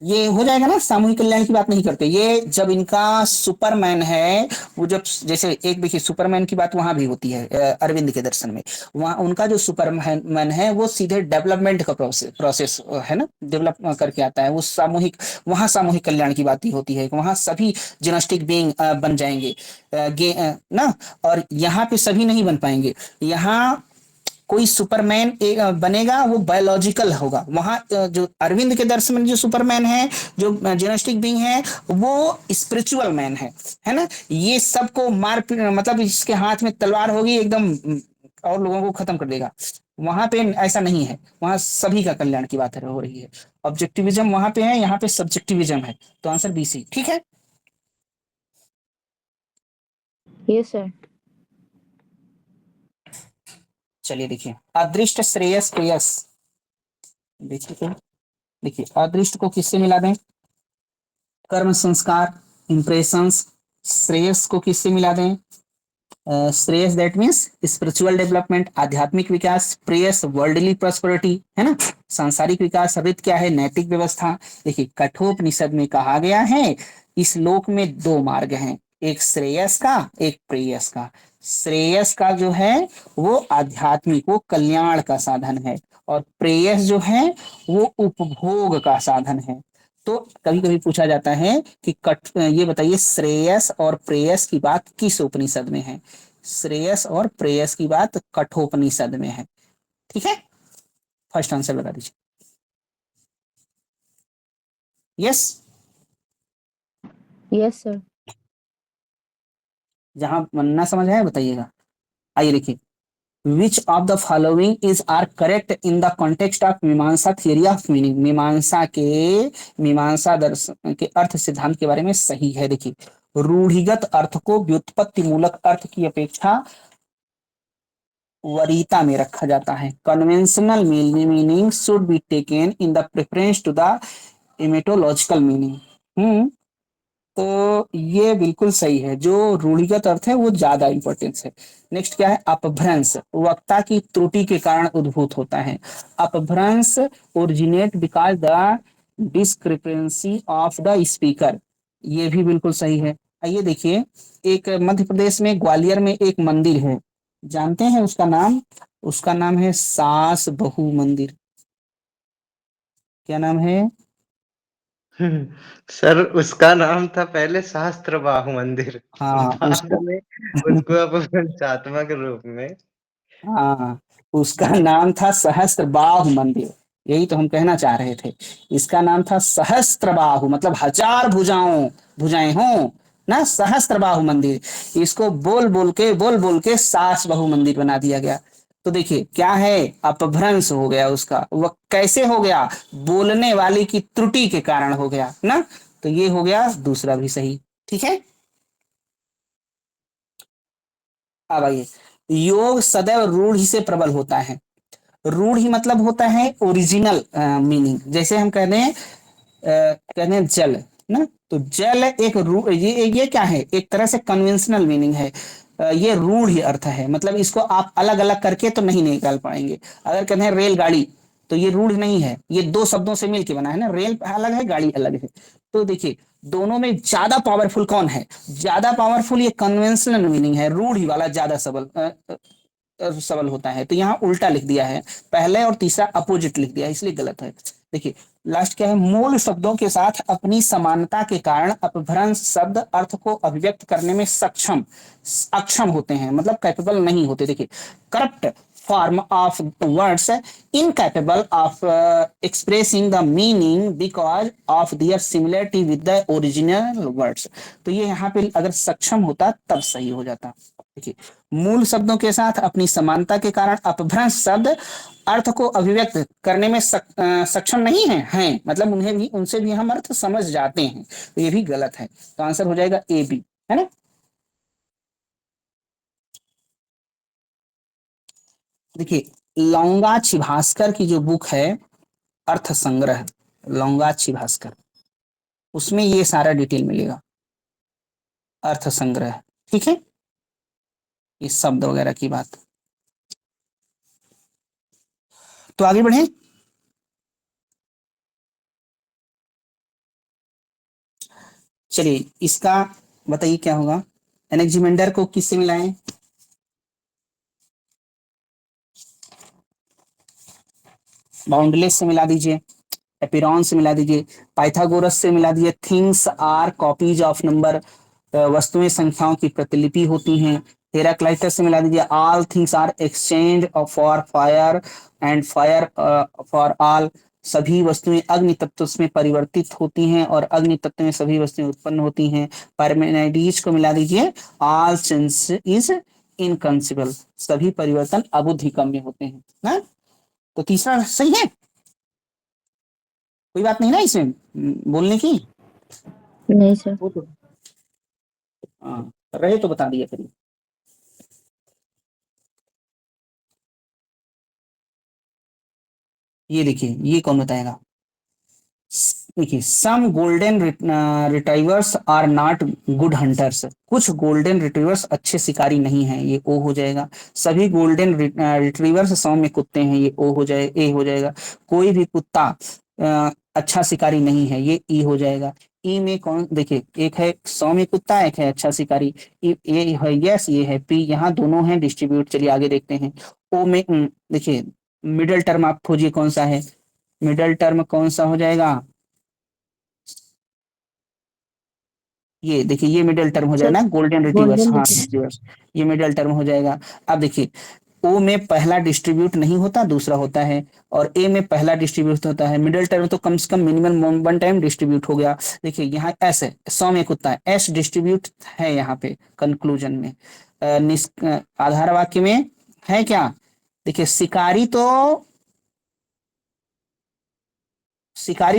ये हो जाएगा ना, सामूहिक कल्याण की बात नहीं करते। ये जब इनका सुपरमैन है, वो जब जैसे एक देखिए सुपरमैन की बात वहां भी होती है अरविंद के दर्शन में, वहां उनका जो सुपरमैन है वो सीधे डेवलपमेंट का प्रोसेस है ना, डेवलप करके आता है वो सामूहिक, वहां सामूहिक कल्याण की बात ही होती है, वहां सभी जिनस्टिक बीइंग बन जाएंगे ना, और यहाँ पे सभी नहीं बन पाएंगे। यहाँ कोई सुपरमैन बनेगा वो बायोलॉजिकल होगा, वहां जो अरविंद के दर्शन में जो सुपरमैन है, जो जेनेटिक बीइंग है, वो स्पिरिचुअल मैन है ना। ये सबको मार मतलब इसके हाथ में तलवार होगी एकदम और लोगों को खत्म कर देगा। वहां पे ऐसा नहीं है, वहां सभी का कल्याण की बात हो रही है। ऑब्जेक्टिविज्म वहां पे है, यहाँ पे सब्जेक्टिविज्म है, तो आंसर बी सी। ठीक है, यस सर। चलिए देखिए, अदृष्ट श्रेयस प्रेयस, देखिए तो देखिए अदृष्ट को किससे मिला दें, कर्म संस्कार, इंप्रेशंस। श्रेयस को किससे मिला दें, Shreyas that means spiritual development, आध्यात्मिक विकास। प्रेयस वर्ल्डली प्रॉस्पेरिटी, है ना, सांसारिक विकास। ऋत क्या है, नैतिक व्यवस्था। देखिए, कठोपनिषद में कहा गया है इस लोक में दो मार्ग हैं, एक श्रेयस का, एक प्रेयस का। श्रेयस का जो है वो आध्यात्मिक, वो कल्याण का साधन है, और प्रेयस जो है वो उपभोग का साधन है। तो कभी कभी पूछा जाता है कि ये बताइए श्रेयस और प्रेयस की बात किस उपनिषद में है। श्रेयस और प्रेयस की बात कठोपनिषद में है। ठीक है, फर्स्ट आंसर बता दीजिए। Yes, yes sir. जहां ना समझ आया बताइएगा। आइए देखिए, Which of the following is are correct in the context of मीमांसा theory of meaning? मीमांसा दर्शन के अर्थ सिद्धांत के बारे में सही है। देखिए, रूढ़िगत अर्थ को व्युत्पत्ति मूलक अर्थ की अपेक्षा वरीयता में रखा जाता है। Conventional meaning should be taken in the preference to the etymological meaning. तो ये बिल्कुल सही है, जो रूढ़िगत अर्थ है वो ज्यादा इंपॉर्टेंस है। नेक्स्ट क्या है, अपभ्रंश वक्ता की त्रुटि के कारण उद्भूत होता है। अपभ्रंश originate because the discrepancy of the speaker, ये भी बिल्कुल सही है। आइए देखिए, एक मध्य प्रदेश में ग्वालियर में एक मंदिर है, जानते हैं उसका नाम, उसका नाम है सास बहू मंदिर। क्या नाम है, सर उसका नाम था पहले सहस्त्र बाहु मंदिर, हाँ बाद उसका में उसको अपभ्रंशात्मक रूप में। हाँ, उसका नाम था सहस्त्रबाहु मंदिर, यही तो हम कहना चाह रहे थे। इसका नाम था सहस्त्रबाहु, मतलब हजार भुजाएं हो ना, सहस्त्रबाहु मंदिर। इसको बोल बोल के सास बहु मंदिर बना दिया गया। तो देखिए क्या है, अपभ्रंश हो गया उसका। वह कैसे हो गया, बोलने वाले की त्रुटि के कारण हो गया ना, तो ये हो गया दूसरा भी सही। ठीक है, अब आइए, योग सदैव रूढ़ से प्रबल होता है। रूढ़ मतलब होता है ओरिजिनल मीनिंग। जैसे हम कहते हैं जल ना, तो जल एक ये क्या है, एक तरह से कन्वेंशनल मीनिंग है। ये रूढ़ अर्थ है, मतलब इसको आप अलग अलग करके तो नहीं निकाल पाएंगे। अगर कहते हैं रेलगाड़ी, तो ये रूढ़ नहीं है, ये दो शब्दों से मिलके बना है ना, रेल अलग है गाड़ी अलग है। तो देखिए दोनों में ज्यादा पावरफुल कौन है? ज्यादा पावरफुल, ये कन्वेंशनल मीनिंग है, रूढ़ी वाला ज्यादा सबल सबल होता है, तो यहाँ उल्टा लिख दिया है, पहले और तीसरा अपोजिट लिख दिया है, इसलिए गलत है। देखिए लास्ट क्या है, मूल शब्दों के साथ अपनी समानता के कारण अपभ्रंश शब्द अर्थ को अभिव्यक्त करने में अक्षम होते हैं, मतलब कैपेबल नहीं होते। देखिए corrupt form of words incapable of expressing the meaning because of their similarity with the original words। तो ये यहाँ पे अगर सक्षम होता तब सही हो जाता। देखिए मूल शब्दों के साथ अपनी समानता के कारण अपभ्रंश शब्द अर्थ को अभिव्यक्त करने में सक्षम नहीं हैं, मतलब उनसे भी हम अर्थ समझ जाते हैं, तो ये भी गलत है। तो आंसर हो जाएगा ए बी, है ना। देखिए लौंगाची भास्कर की जो बुक है अर्थ संग्रह, लौंगाची भास्कर, उसमें ये सारा डिटेल मिलेगा, अर्थ संग्रह, ठीक है, ये शब्द वगैरह की बात। तो आगे बढ़े। चलिए इसका बताइए क्या होगा। एनेक्जिमेंडर को किससे मिलाएं? बाउंडलेस से मिला दीजिए, एपिरॉन से मिला दीजिए, पाइथागोरस से मिला दीजिए, things are copies of number, वस्तुएं संख्याओं की प्रतिलिपि होती हैं। हेराक्लाइटस से मिला दीजिए, all things are exchange for fire and fire for all, सभी वस्तुएं अग्नि तत्व में परिवर्तित होती हैं और अग्नि तत्व में सभी वस्तुएं उत्पन्न होती हैं। पार्मेनाइडीज को मिला दीजिए, ऑल चेंज इज इनकंसिबल, सभी परिवर्तन अबुद्धिगम्य होते हैं ना। तो तीसरा सही है, कोई बात नहीं ना इसमें बोलने की? नहीं सर। वो तो हाँ रहे तो बता दिया करिए। ये देखिए ये कौन बताएगा? देखिए some golden retrievers are not good hunters, कुछ गोल्डन रिट्रीवर्स अच्छे शिकारी नहीं हैं, ये ओ हो जाएगा। सभी गोल्डन रिट्रीवर्स सौम्य कुत्ते हैं, ये ओ हो जाए, ए हो जाएगा। कोई भी कुत्ता अच्छा शिकारी नहीं है, ये ई हो जाएगा। ई में कौन, देखिए एक है सौम्य कुत्ता, एक है अच्छा शिकारी, ये है यस, ये है पी, यहाँ दोनों हैं डिस्ट्रीब्यूट। चलिए आगे देखते हैं। ओ में देखिए मिडल टर्म आप खोजिए कौन सा है, मिडल टर्म कौन सा हो जाएगा? ये देखिए ये मिडल टर्म हो जाएगा ना, गोल्डन रिट्रीवर्स, हाँ रिट्रीवर्स, ये मिडल टर्म हो जाएगा। अब देखिए ओ में पहला डिस्ट्रीब्यूट नहीं होता, दूसरा होता है, और ए में पहला डिस्ट्रीब्यूट होता है। मिडिल टर्म तो कम से कम मिनिमम 1 टाइम डिस्ट्रीब्यूट हो गया। देखिए यहाँ एस है, सौ में कुत्ता है, एस डिस्ट्रीब्यूट है यहाँ पे कंक्लूजन में। आधार वाक्य में है क्या? देखिए शिकारी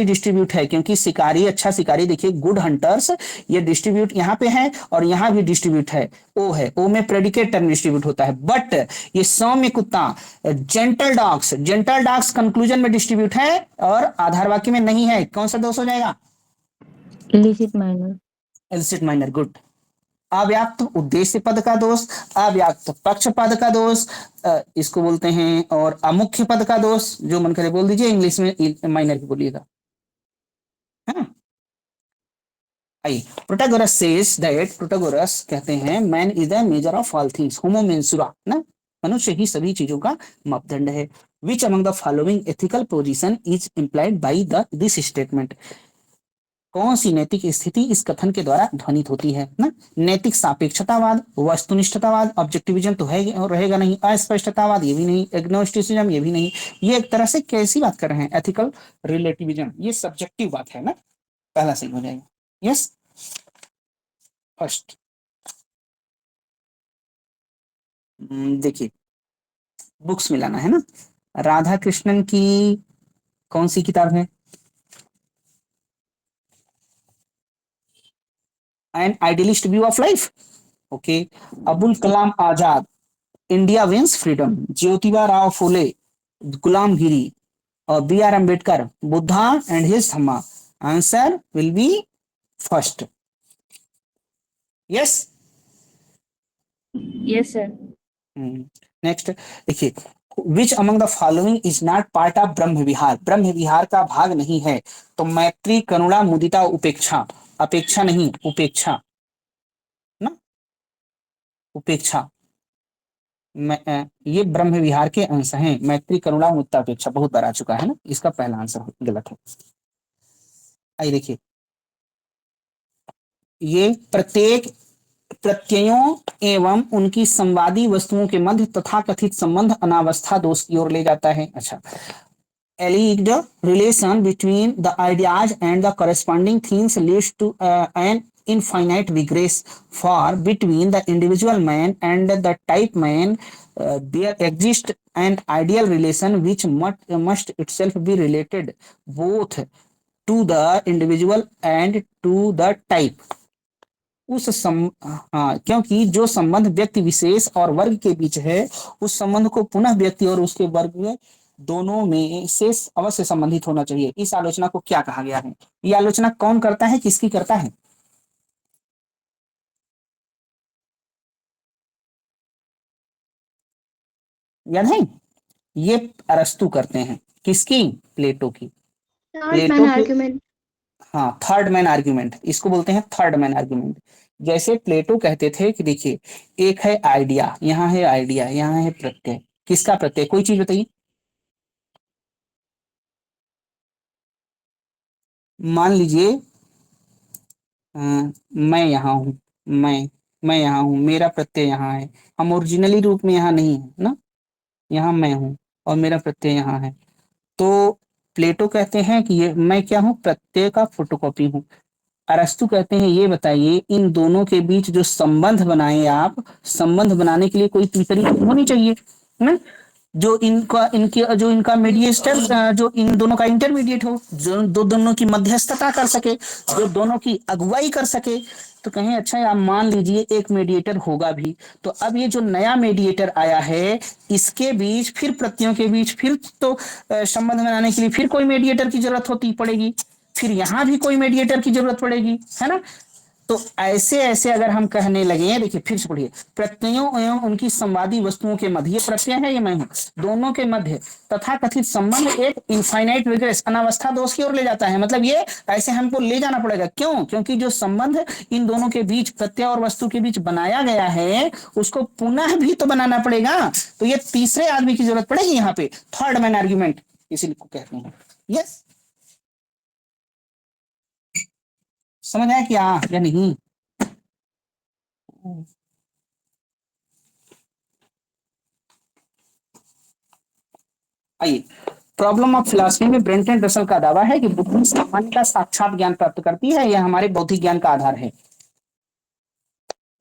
डिस्ट्रीब्यूट है, क्योंकि शिकारी अच्छा शिकारी, देखिए गुड हंटर्स, ये डिस्ट्रीब्यूट यहाँ पे है और यहाँ भी डिस्ट्रीब्यूट है, ओ है, ओ में प्रेडिकेट टर्म डिस्ट्रीब्यूट होता है। बट ये सौम्य कुत्ता, जेंटल डॉग्स कंक्लूजन में डिस्ट्रीब्यूट है और आधार वाक्य में नहीं है। कौन सा दोष हो जाएगा? Illicit minor. Illicit minor, good. अव्याक्त उद्देश्य पद का दोष, अव्याक्त पक्ष पद का दोष, इसको बोलते हैं, और अमुख्य पद का दोष, जो मन करे बोल दीजिए, इंग्लिश में माइनर भी बोलिएगा। प्रोटागोरस सेज दैट, प्रोटागोरस कहते हैं man is the measure of all things, होमो मेंसुरा ना, मनुष्य ही सभी चीजों का मापदंड है। Which among the following ethical position is implied by this statement, कौन सी नैतिक स्थिति इस कथन के द्वारा ध्वनित होती है ना? नैतिक सापेक्षतावाद, वस्तुनिष्ठतावाद, ऑब्जेक्टिविज्म तो है और रहेगा नहीं, अस्पष्टतावाद ये भी नहीं, एग्नोस्टिसिज्म ये भी नहीं। ये एक तरह से कैसी बात कर रहे हैं? एथिकल रिलेटिविज्म, ये सब्जेक्टिव बात है ना, पहला सही हो जाएगा। Yes first. देखिए बुक्स मिलाना है ना, राधा कृष्णन की कौन सी किताब है? An idealist view of life, okay. Abul Kalam Azad, India wins freedom, Jyotiba Rao Phule, Gulamgiri, और B R Ambedkar, Buddha and his Dhamma. Answer will be first. Yes yes sir. Next देखिए, which among the following is not part of Brahma Vihara, ब्रह्म विहार का भाग नहीं है। तो मैत्री, करुणा, मुदिता, उपेक्षा, अपेक्षा नहीं, उपेक्षा ना, उपेक्षा। ये ब्रह्म विहार के अंश हैं। मैत्री करुणा मुक्ता अपेक्षा बहुत बार आ चुका है ना, इसका पहला आंसर गलत है। आइए देखिए, ये प्रत्येक प्रत्ययों एवं उनकी संवादी वस्तुओं के मध्य तथाकथित संबंध अनावस्था दोष की ओर ले जाता है। अच्छा, alleged relation between the ideas and the corresponding things leads to an infinite regress, for between the individual man and the type man there exists an ideal relation which must itself be related both to the individual and to the type। हाँ, क्योंकि जो संबंध व्यक्ति विशेष और वर्ग के बीच है, उस संबंध को पुनः व्यक्ति और उसके वर्ग में दोनों में से अवश्य संबंधित होना चाहिए। इस आलोचना को क्या कहा गया है? ये आलोचना कौन करता है, किसकी करता है? याद है? ये अरस्तु करते हैं। किसकी? प्लेटो की। प्लेटो की, हाँ, थर्ड मैन आर्ग्यूमेंट, इसको बोलते हैं थर्ड मैन आर्ग्यूमेंट। जैसे प्लेटो कहते थे कि देखिए, एक है आइडिया, यहाँ है आइडिया, यहाँ है प्रत्यय। किसका प्रत्यय? कोई चीज बताइए। मान लीजिए मैं यहाँ हूँ, मैं यहाँ हूँ, मेरा प्रत्यय यहाँ है, हम ओरिजिनली रूप में यहाँ नहीं है ना, यहाँ मैं हूँ और मेरा प्रत्यय यहाँ है। तो प्लेटो कहते हैं कि ये मैं क्या हूँ? प्रत्यय का फोटोकॉपी हूँ। अरस्तु कहते हैं ये बताइए, इन दोनों के बीच जो संबंध बनाए आप, संबंध बनाने के लिए कोई तीसरी होनी चाहिए ना, जो इनका मीडिएटर, जो इन दोनों का इंटरमीडिएट हो, जो दोनों की मध्यस्थता कर सके, जो दोनों की अगुवाई कर सके। तो कहें अच्छा आप मान लीजिए एक मीडिएटर होगा भी, तो अब ये जो नया मीडिएटर आया है, इसके बीच फिर प्रत्ययों के बीच फिर तो संबंध बनाने के लिए फिर कोई मीडिएटर की जरूरत होती पड़ेगी, फिर यहाँ भी कोई मीडिएटर की जरूरत पड़ेगी, है ना। तो ऐसे ऐसे अगर हम कहने लगे, देखिए फिर से पढ़िए, प्रत्ययों एवं उनकी संवादी वस्तुओं के मध्य, ये प्रत्यय है ये मैं हूं, दोनों के मध्य तथा कथित संबंध एक इनफाइनाइट रिग्रेस, अनावस्था दोष की ओर ले जाता है। मतलब ये ऐसे हमको ले जाना पड़ेगा। क्यों? क्योंकि जो संबंध इन दोनों के बीच, प्रत्यय और वस्तु के बीच बनाया गया है, उसको पुनः भी तो बनाना पड़ेगा। तो ये तीसरे आदमी की जरूरत पड़ेगी यहाँ पे, थर्ड मैन आर्ग्यूमेंट इसीलिए कहते हैं। यस, समझ आया क्या या नहीं? आइए, प्रॉब्लम ऑफ फिलॉसफी में ब्रेंटन रसल का दावा है कि बुद्धि सामान्य का साक्षात ज्ञान प्राप्त करती है, यह हमारे बौद्धिक ज्ञान का आधार है।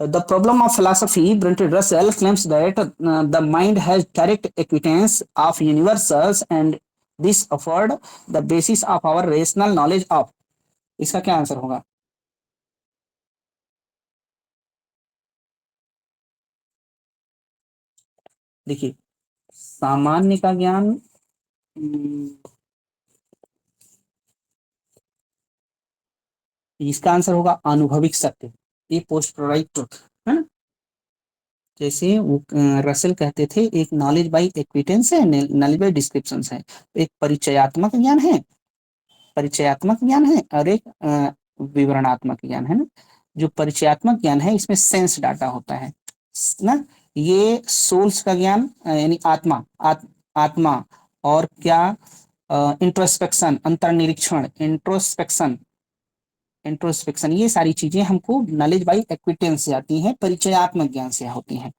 The problem of philosophy, Bertrand Russell claims that the mind has direct acquaintance of universals and this afford the basis of our rational knowledge of। इसका क्या आंसर होगा? देखिए, सामान्य का ज्ञान इसका आंसर होगा अनुभविक सत्य, ये पोस्टराइट ट्रुथ है ना। जैसे वो रसेल कहते थे, एक नॉलेज बाय एक्विटेंस है, नॉलेज बाय डिस्क्रिप्शन है। एक परिचयात्मक ज्ञान है, परिचयात्मक ज्ञान है, और एक विवरणात्मक ज्ञान है ना। जो परिचयात्मक ज्ञान है, इसमें सेंस डाटा होता है ना। ये सोल्स का ज्ञान यानी आत्मा, आत्मा और क्या, इंट्रोस्पेक्शन, अंतर्निरीक्षण, इंट्रोस्पेक्शन, ये सारी चीजें हमको नॉलेज बाय एक्विटेंस से आती हैं, परिचयात्मक ज्ञान से होती हैं।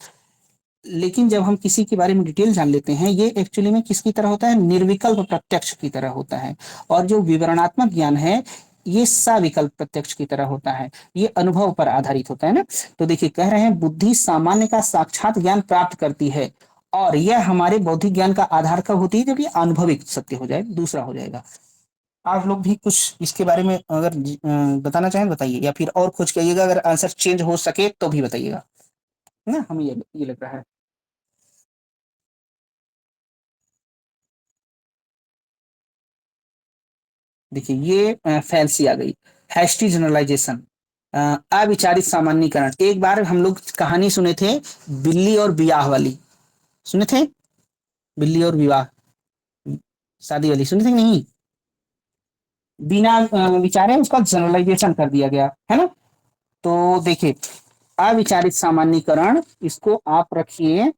लेकिन जब हम किसी के बारे में डिटेल जान लेते हैं, ये एक्चुअली में किसकी तरह होता है? निर्विकल्प प्रत्यक्ष की तरह होता है। और जो विवरणात्मक ज्ञान है, ये सविकल्प प्रत्यक्ष की तरह होता है, ये अनुभव पर आधारित होता है ना। तो देखिए, कह रहे हैं बुद्धि सामान्य का साक्षात ज्ञान प्राप्त करती है, और यह हमारे बौद्धिक ज्ञान का आधार कब होती है? जब ये अनुभविक सत्य हो जाए, दूसरा हो जाएगा। आप लोग भी कुछ इसके बारे में अगर बताना चाहें बताइए, या फिर और खोज करिएगा, अगर आंसर चेंज हो सके तो भी बताइएगा ना, हमें ये लग रहा है। देखिए, ये फैंसी आ गई, हैस्टी जनरलाइजेशन, अविचारित सामान्यीकरण। एक बार हम लोग कहानी सुने थे, बिल्ली और विवाह वाली, सुने थे? बिल्ली और विवाह, शादी वाली सुने थे नहीं? बिना विचारे उसका जनरलाइजेशन कर दिया गया है ना। तो देखिए, अविचारित सामान्यीकरण, इसको आप रखिए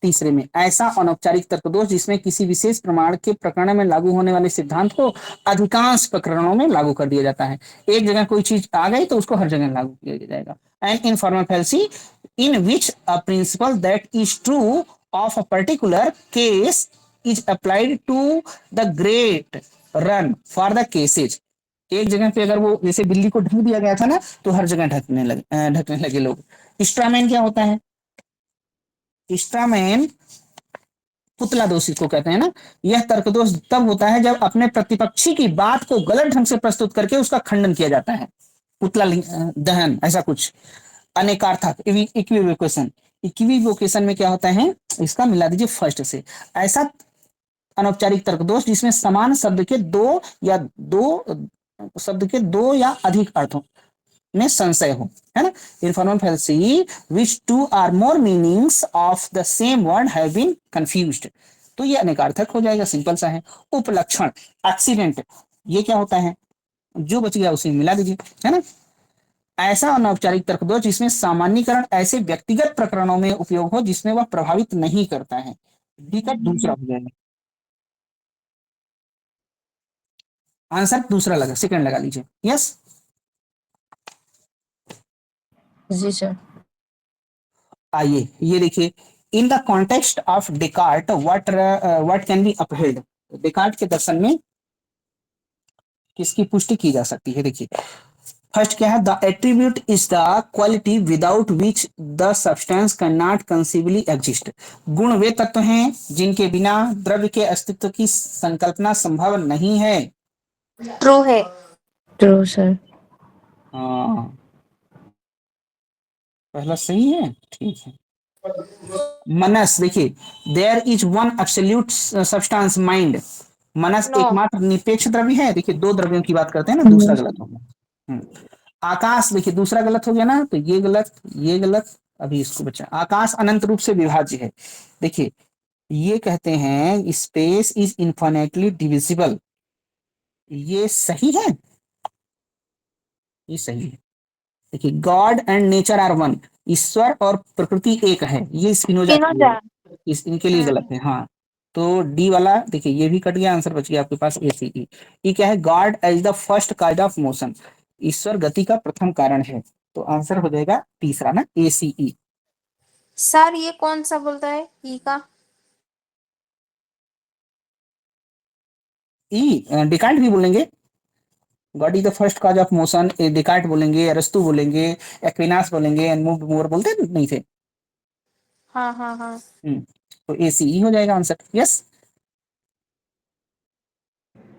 तीसरे में। ऐसा अनौपचारिक तर्कदोष जिसमें किसी विशेष प्रमाण के प्रकरण में लागू होने वाले सिद्धांत को अधिकांश प्रकरणों में लागू कर दिया जाता है। एक जगह कोई चीज आ गई तो उसको हर जगह लागू किया जाएगा। And informal fallacy in which a principle that is true of a particular case is applied to the great run for the cases. एक जगह पे अगर वो जैसे बिल्ली को ढक दिया गया था ना, तो हर जगह ढकने लगे लोग। स्ट्रामैन क्या होता है? स्ट्रामैन पुतला दोष इसको कहते हैं ना। यह तर्कदोष तब होता है जब अपने प्रतिपक्षी की बात को गलत ढंग से प्रस्तुत करके उसका खंडन किया जाता है। पुतला दहन, ऐसा कुछ। अनेकार्थक, इक्विवोकेशन। इक्विवोकेशन में क्या होता है, इसका मिला दीजिए फर्स्ट से। ऐसा अनौपचारिक तर्कदोष जिसमें समान शब्द के दो या अधिक अर्थों में संशय हो, है ना। Informal fallacy which two or more meanings of the same word have been confused. तो ये अनेकार्थक हो जाएगा, सिंपल सा है। उपलक्षण, एक्सीडेंट, ये क्या होता है? जो बच गया उसे मिला दीजिए, है ना। ऐसा अनौपचारिक तर्कदोष जिसमें सामान्यीकरण ऐसे व्यक्तिगत प्रकरणों में उपयोग हो जिसमें वह प्रभावित नहीं करता है। डी का दूसरा हो जाएगा आंसर, दूसरा लगा, सेकंड लगा लीजिए। यस, जी सर। आइए ये देखिए, in the context of Descartes what can be upheld. Descartes के दर्शन में किसकी पुष्टि की जा सकती है? देखिए, फर्स्ट क्या है, the attribute is the quality without which the substance can not conceivably exist. गुण वे तत्व हैं जिनके बिना द्रव्य के अस्तित्व की संकल्पना संभव नहीं है। ट्रू है। True sir. हाँ, पहला सही है, ठीक है। मनस, देखिए, there is one absolute substance mind. Manas no. एकमात्र निरपेक्ष द्रव्य है। देखिए, दो द्रव्यों की बात करते हैं ना, दूसरा गलत हो गया। आकाश, देखिए दूसरा गलत हो गया ना, तो ये गलत, ये गलत, अभी इसको बचा। आकाश अनंत रूप से विभाज्य है। देखिए, ये कहते हैं स्पेस इज इन्फिनिटली डिविजिबल, ये सही है, ये सही है। देखिए, God and nature are one, ईश्वर और प्रकृति एक है, ये स्पिनोजा के लिए, इनके लिए गलत है। हाँ, तो डी वाला देखिए, ये भी कट गया, आंसर बच गया आपके पास ए सी ई। ये क्या है, God as the first kind of motion, ईश्वर गति का प्रथम कारण है। तो आंसर हो जाएगा तीसरा ना, ए सी ई। सर ये कौन सा बोलता है ई का? ई डिकार्ट भी बोलेंगे, God is the first cause of motion, Descartes बोलेंगे, अरस्तु बोलेंगे, एक्विनास बोलेंगे, अनमूव्ड मोर बोलते नहीं थे। हाँ हाँ हाँ। तो ए सी ई हो जाएगा आंसर। यस।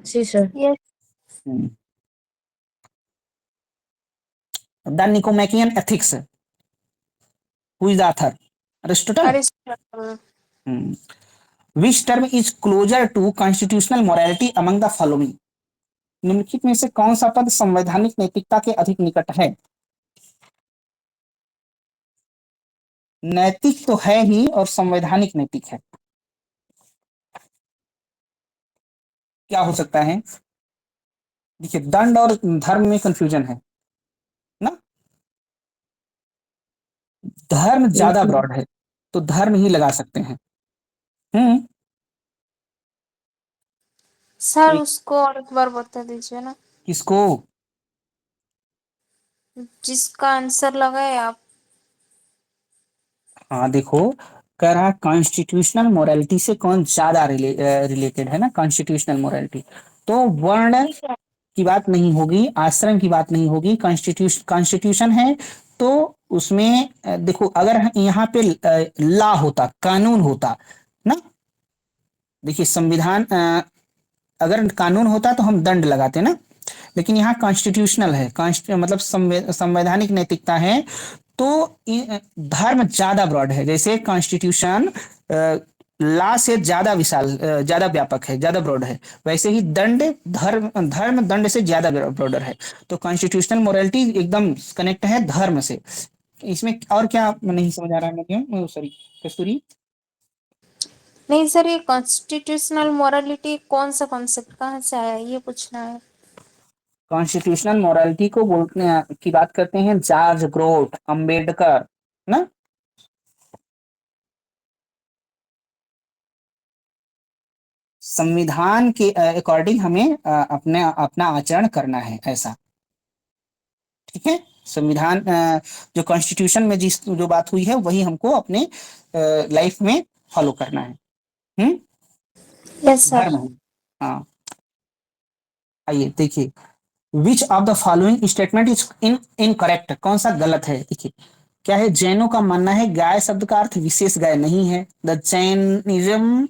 जी sir. Yes. The Nicomachean ethics, who is the author? Aristotle. Aristotle. Which term is closer to constitutional morality among the following. निम्नलिखित में से कौन सा पद संवैधानिक नैतिकता के अधिक निकट है? नैतिक तो है ही और संवैधानिक नैतिक है, क्या हो सकता है? देखिए, दंड और धर्म में कंफ्यूजन है ना, धर्म ज्यादा ब्रॉड है, तो धर्म ही लगा सकते हैं। सर एक, उसको और एक बार बता दीजिए ना, किसको? जिसका आंसर लगाए आप। हाँ देखो, कह रहा है कॉन्स्टिट्यूशनल मोरालिटी से कौन ज्यादा रिलेटेड है ना, कॉन्स्टिट्यूशनल मोरालिटी। तो वर्ण की बात नहीं होगी, आश्रम की बात नहीं होगी, कॉन्स्टिट्यूशन है। तो उसमें देखो, अगर यहाँ पे लॉ होता, कानून होता ना, देखिए संविधान, अगर कानून होता तो हम दंड लगाते ना, लेकिन यहाँ कॉन्स्टिट्यूशनल है, मतलब संवैधानिक नैतिकता है। तो धर्म ज्यादा ब्रॉड है, जैसे कॉन्स्टिट्यूशन लॉ से ज्यादा विशाल, ज्यादा व्यापक है, ज्यादा ब्रॉड है, वैसे ही दंड, धर्म दंड से ज्यादा ब्रॉडर है। तो कॉन्स्टिट्यूशनल मोरालिटी एकदम कनेक्ट है धर्म से। इसमें और क्या नहीं समझ आ रहा है मुझे, सॉरी कस्तूरी? नहीं सर, ये कॉन्स्टिट्यूशनल मोरालिटी कौन सा कॉन्सेप्ट कहाँ से आया ये पूछना है। कॉन्स्टिट्यूशनल मोरालिटी को बोलते की बात करते हैं जॉर्ज ग्रोट, अंबेडकर ना। संविधान के अकॉर्डिंग हमें अपने अपना आचरण करना है, ऐसा। ठीक है, संविधान जो कॉन्स्टिट्यूशन में जिस जो बात हुई है वही हमको अपने लाइफ में फॉलो करना है। Yes sir. धर्म है। हाँ, आइए देखिए, which of the following statement is incorrect, कौन सा गलत है। देखिए क्या है, जैनों का मानना है गाय शब्द का अर्थ विशेष गाय नहीं है। The Jainism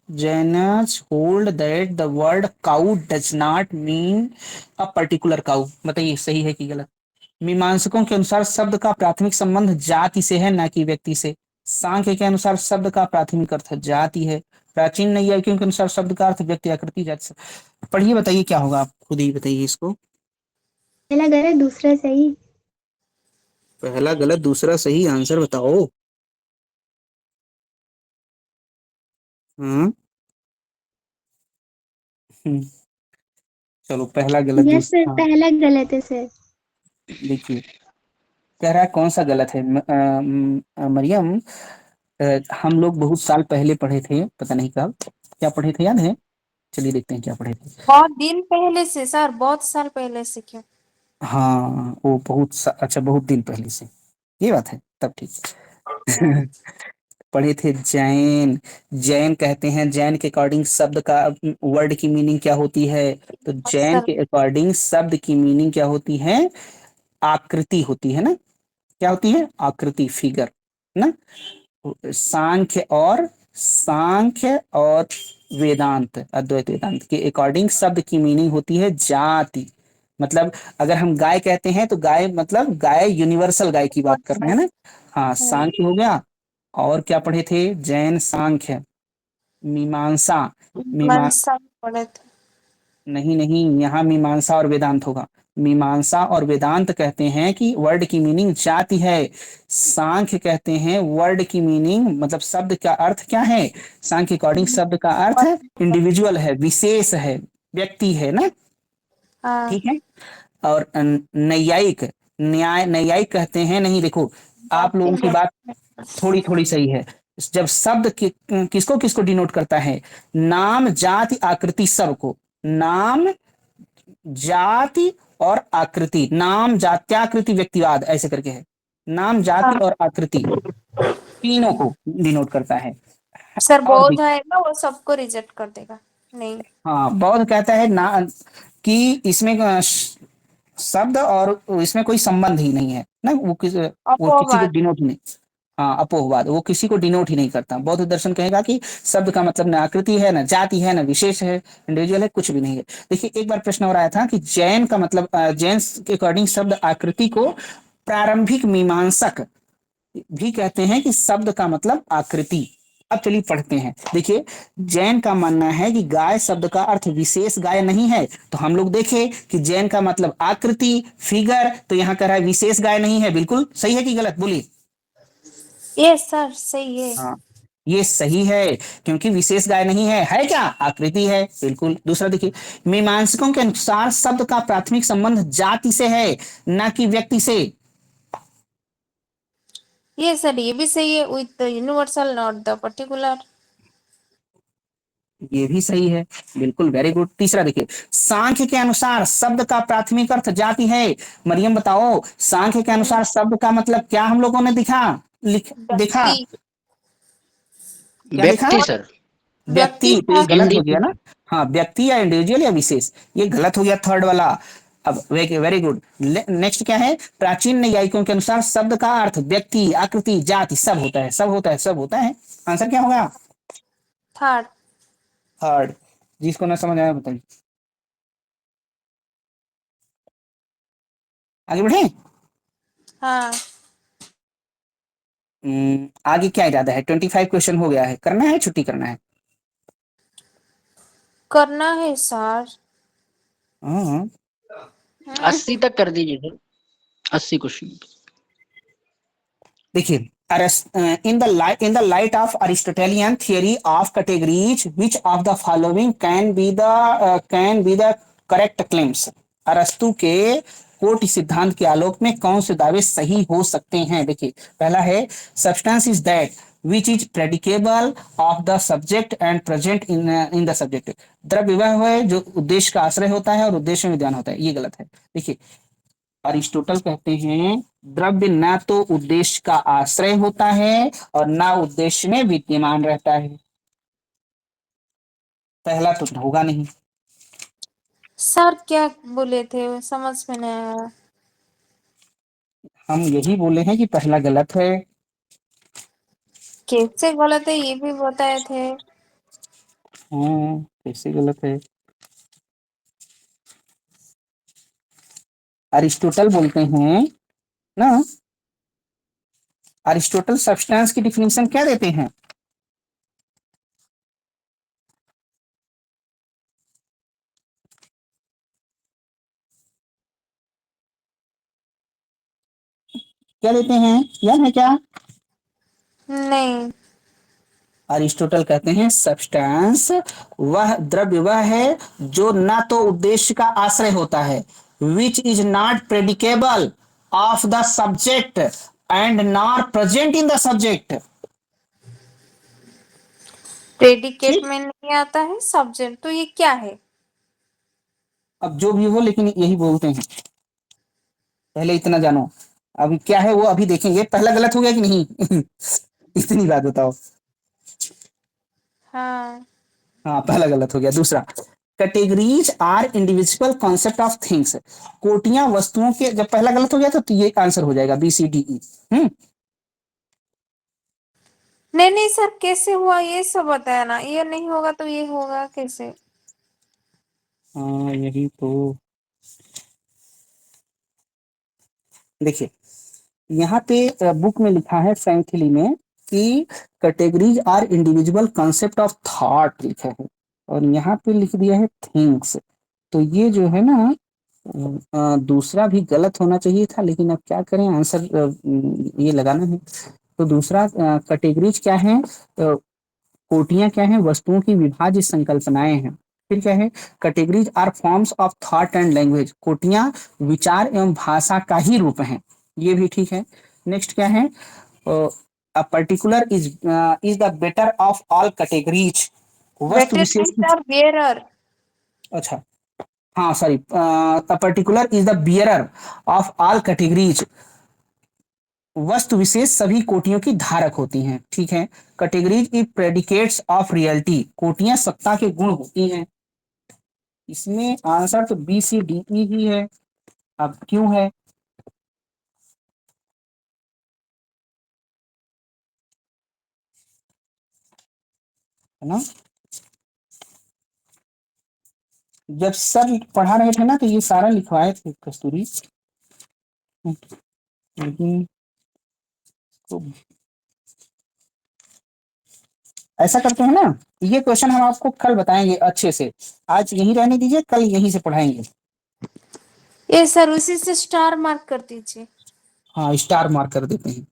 Janus hold that the word cow does not mean a particular cow. बताइए सही है कि गलत। मीमांसकों के अनुसार शब्द का प्राथमिक संबंध जाति से है, ना कि व्यक्ति से। सांख्य के अनुसार शब्द का प्राथमिक अर्थ जाति है। प्राचीन नैयायिकों के अनुसार शब्द का अर्थ व्यक्ति आकृति जाति से। पढ़िए, बताइए क्या होगा, आप खुद ही बताइए इसको। पहला गलत दूसरा सही। पहला गलत दूसरा सही, आंसर बताओ। हम्म हम्म, चलो पहला गलत यस सर, दूसरा। पहला गलत है सर। देखिए कह रहा है कौन सा गलत है। मरियम, हम लोग बहुत साल पहले पढ़े थे, पता नहीं कब, क्या पढ़े थे याद है। चलिए देखते हैं क्या पढ़े थे। बहुत दिन पहले से सर, बहुत साल पहले से क्यों। हाँ वो अच्छा बहुत दिन पहले से, ये बात है, तब ठीक है। पढ़े थे जैन। जैन कहते हैं, जैन के अकॉर्डिंग शब्द का वर्ड की मीनिंग क्या होती है। तो जैन सर के अकॉर्डिंग शब्द की मीनिंग क्या होती है, आकृति होती है ना। क्या होती है, आकृति, फिगर ना। सांख्य और वेदांत, अद्वैत वेदांत के अकॉर्डिंग शब्द की मीनिंग होती है जाति। मतलब अगर हम गाय कहते हैं तो गाय मतलब गाय यूनिवर्सल गाय की बात कर रहे हैं ना। हाँ, सांख्य हो गया। और क्या पढ़े थे, जैन, सांख्य, मीमांसा। मीमा मनसा पढ़े थे। नहीं नहीं, यहाँ मीमांसा और वेदांत होगा। मीमांसा और वेदांत कहते हैं कि वर्ड की मीनिंग जाति है। सांख्य कहते हैं वर्ड की मीनिंग मतलब शब्द का अर्थ क्या है। सांख्य अकॉर्डिंग शब्द का अर्थ इंडिविजुअल है, विशेष है, व्यक्ति है ना। हाँ ठीक है। और नैयायिक कहते हैं, नहीं देखो आप लोगों की बात थोड़ी थोड़ी सही है। जब शब्द किसको किसको डिनोट करता है, नाम जाति आकृति सबको। नाम जाति और आकृति, नाम जात्याकृति व्यक्तिवाद ऐसे करके है। नाम जाति हाँ और आकृति तीनों को डिनोट करता है। सर, और बौद्ध भी, है ना, वो सबको रिजेक्ट कर देगा। नहीं हाँ बौद्ध कहता है ना कि इसमें शब्द और इसमें कोई संबंध ही नहीं है ना। वो किसी को अपोवाद। डिनोट नहीं। हाँ, अपोहवाद, वो किसी को डिनोट ही नहीं करता। बौद्ध दर्शन कहेगा कि शब्द का मतलब ना आकृति है, ना जाति है, ना विशेष है, इंडिविजुअल है, कुछ भी नहीं है। देखिए एक बार प्रश्न और आया था कि जैन का मतलब जैन के अकॉर्डिंग शब्द आकृति को प्रारंभिक मीमांसक भी कहते हैं कि शब्द का मतलब आकृति। अब चलिए पढ़ते हैं। देखिए जैन का मानना है कि गाय शब्द का अर्थ विशेष गाय नहीं है। तो हम लोग देखें कि जैन का मतलब आकृति, फिगर, तो यहाँ कह रहा है विशेष गाय नहीं है। बिल्कुल सही है कि गलत, बोलिए। ये सर सही है। हाँ, ये सही है, क्योंकि विशेष गाय नहीं है क्या, आकृति है। बिल्कुल। दूसरा देखिए, मीमांसकों के अनुसार शब्द का प्राथमिक संबंध जाति से है, ना कि व्यक्ति से। ये सर ये भी सही है, with the universal not the particular. ये भी सही है, बिल्कुल, वेरी गुड। तीसरा देखिए, सांख्य के अनुसार शब्द का प्राथमिक अर्थ जाति है। मरियम बताओ, सांख्य के अनुसार शब्द का मतलब क्या हम लोगों ने देखा, व्यक्ति। क्या देखा, व्यक्ति सर। व्यक्ति। व्यक्ति तो ये था। गलत हो गया ना। हाँ, व्यक्ति या इंडिविजुअल या विशेष, ये गलत हो गया थर्ड वाला। अब वेरी गुड। नेक्स्ट क्या है, प्राचीन न्यायिकों के अनुसार शब्द का अर्थ व्यक्ति, आकृति, जाति सब होता है, सब होता है, सब होता है। आंसर क्या होगा, थर्ड। थर्ड। जिसको ना समझ आया बताइए। आगे बढ़े। हाँ आगे क्या इरादा है, 25 क्वेश्चन हो गया है, करना है छुट्टी करना है। करना है सर। हाँ 80 तक कर दीजिए सर, 80 क्वेश्चन। देखिए, in the light of Aristotelian theory of categories, which of the following can be the correct claims. अरस्तु के कोटि सिद्धांत के आलोक में कौन से दावे सही हो सकते हैं? देखिए, पहला है substance is that which is predicable of the subject and present in the subject. द्रव्य वह है जो उद्देश्य का आश्रय होता है और उद्देश्य में विद्यमान होता है। ये गलत है। देखिए, अरिस्टोटल कहते हैं द्रव्य ना तो उद्देश्य का आश्रय होता है और ना उद्देश्य में विद्यमान रहता है। पहला तो होगा नहीं। सर क्या बोले थे समझ में नहीं आया। हम यही बोले हैं कि पहला गलत है। कैसे गलत है ये भी बताए थे। हाँ, कैसे गलत है? अरिस्टोटल बोलते हैं ना, अरिस्टोटल सब्सटेंस की डिफिनेशन क्या देते हैं? क्या देते हैं, याद है क्या? नहीं। अरिस्टोटल कहते हैं सब्सटेंस वह द्रव्य वह है जो ना तो उद्देश्य का आश्रय होता है, which is not predicable of the subject and not present in the subject. Predicate में नहीं आता है सब्जेक्ट, तो ये क्या है? अब जो भी हो, लेकिन यही बोलते हैं। पहले इतना जानो, अभी क्या है वो अभी देखेंगे। पहला गलत हो गया कि नहीं? इतनी बात बताओ। हाँ। हाँ, पहला गलत हो गया। दूसरा, categories are individual concept of things. कोटियां वस्तुओं के, जब पहला गलत हो गया तो ये आंसर हो जाएगा बी सी डी ई। नहीं नहीं सर, कैसे हुआ ये सब बताया ना। ये नहीं होगा तो ये होगा कैसे? हाँ, यही तो। देखिए, यहाँ पे बुक में लिखा है फ्रैंकली में कि categories are individual concept of thought लिखा है, और यहाँ पे लिख दिया है थिंग्स। तो ये जो है ना, दूसरा भी गलत होना चाहिए था, लेकिन अब क्या करें, आंसर ये लगाना है। तो दूसरा कैटेगरीज क्या है, कोटियां क्या है, वस्तुओं की विभाज्य संकल्पनाएं हैं। फिर क्या है, categories are forms of thought and language. कोटियां विचार एवं भाषा का ही रूप हैं। ये भी ठीक है। नेक्स्ट क्या है, a particular is the better of all categories. वस्तु बेटर विशेष की, सर बेरर। अच्छा, हाँ sorry, particular is the bearer of all categories. वस्तु विशेष सभी कोटियों की धारक होती हैं। ठीक है। Categories is predicates of reality. कोटियां सत्ता के गुण होती हैं। इसमें आंसर तो बी सी डी ई ही है। अब क्यों है ना? जब सर पढ़ा रहे थे ना तो ये सारा लिखवाए थे कस्तूरी, लेकिन तो ऐसा करते हैं ना, ये क्वेश्चन हम आपको कल बताएंगे अच्छे से। आज यहीं रहने दीजिए, कल यहीं से पढ़ाएंगे। ये सर उसी से स्टार मार्क कर दीजिए। हाँ, स्टार मार्क कर देते हैं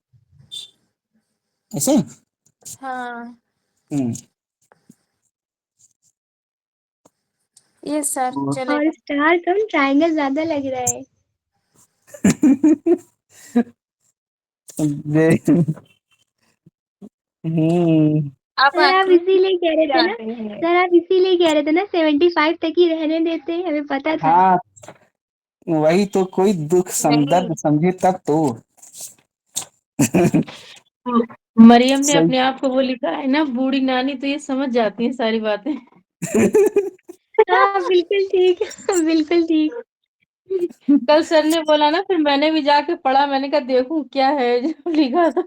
ऐसे। हाँ हम्म। ये सर और चलेगा। स्टार कम ट्रायंगल ज्यादा लग रहा है। हम्म। आप सर आप इसीलिए कह रहे थे ना, आते हैं। सर आप इसीलिए कह रहे थे ना 75 तक ही रहने देते, हमें पता था। हाँ, वही तो, कोई दुख नहीं। समदर्द समझे तब तो। मरियम ने सही। अपने आप को वो लिखा है ना, बूढ़ी नानी, तो ये समझ जाती है सारी बातें। हाँ बिल्कुल ठीक, बिल्कुल ठीक। कल सर ने बोला ना, फिर मैंने भी जाके पढ़ा, मैंने कहा देखूं क्या है जो लिखा था।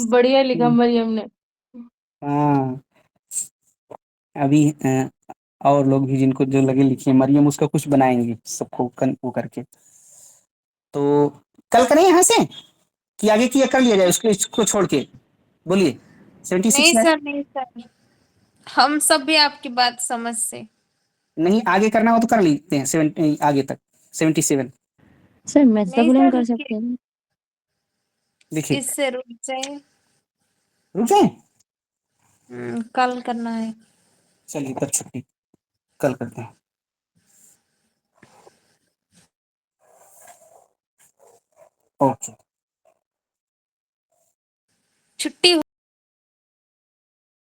बढ़िया लिखा मरियम ने। हाँ, अभी और लोग भी जिनको जो लगे लिखे, मरियम उसका कुछ बनाएंगे सबको वो करके। तो कल करें यहाँ से कि आगे की कर लिया जाए उसको, इसको छोड़ के? बोलिए। 76 नहीं है। सर, नहीं सर, हम सब भी आपकी बात समझ से। नहीं, आगे करना हो तो कर लेते हैं 70 आगे तक। 77। सर नहीं मेथाबुलम सर कर रुकिए, सकते हैं। देखिए, इससे रुक जाए। रुक जाए। कल करना है। चलिए, तब छुट्टी। कल करते हैं। ओके। छुट्टी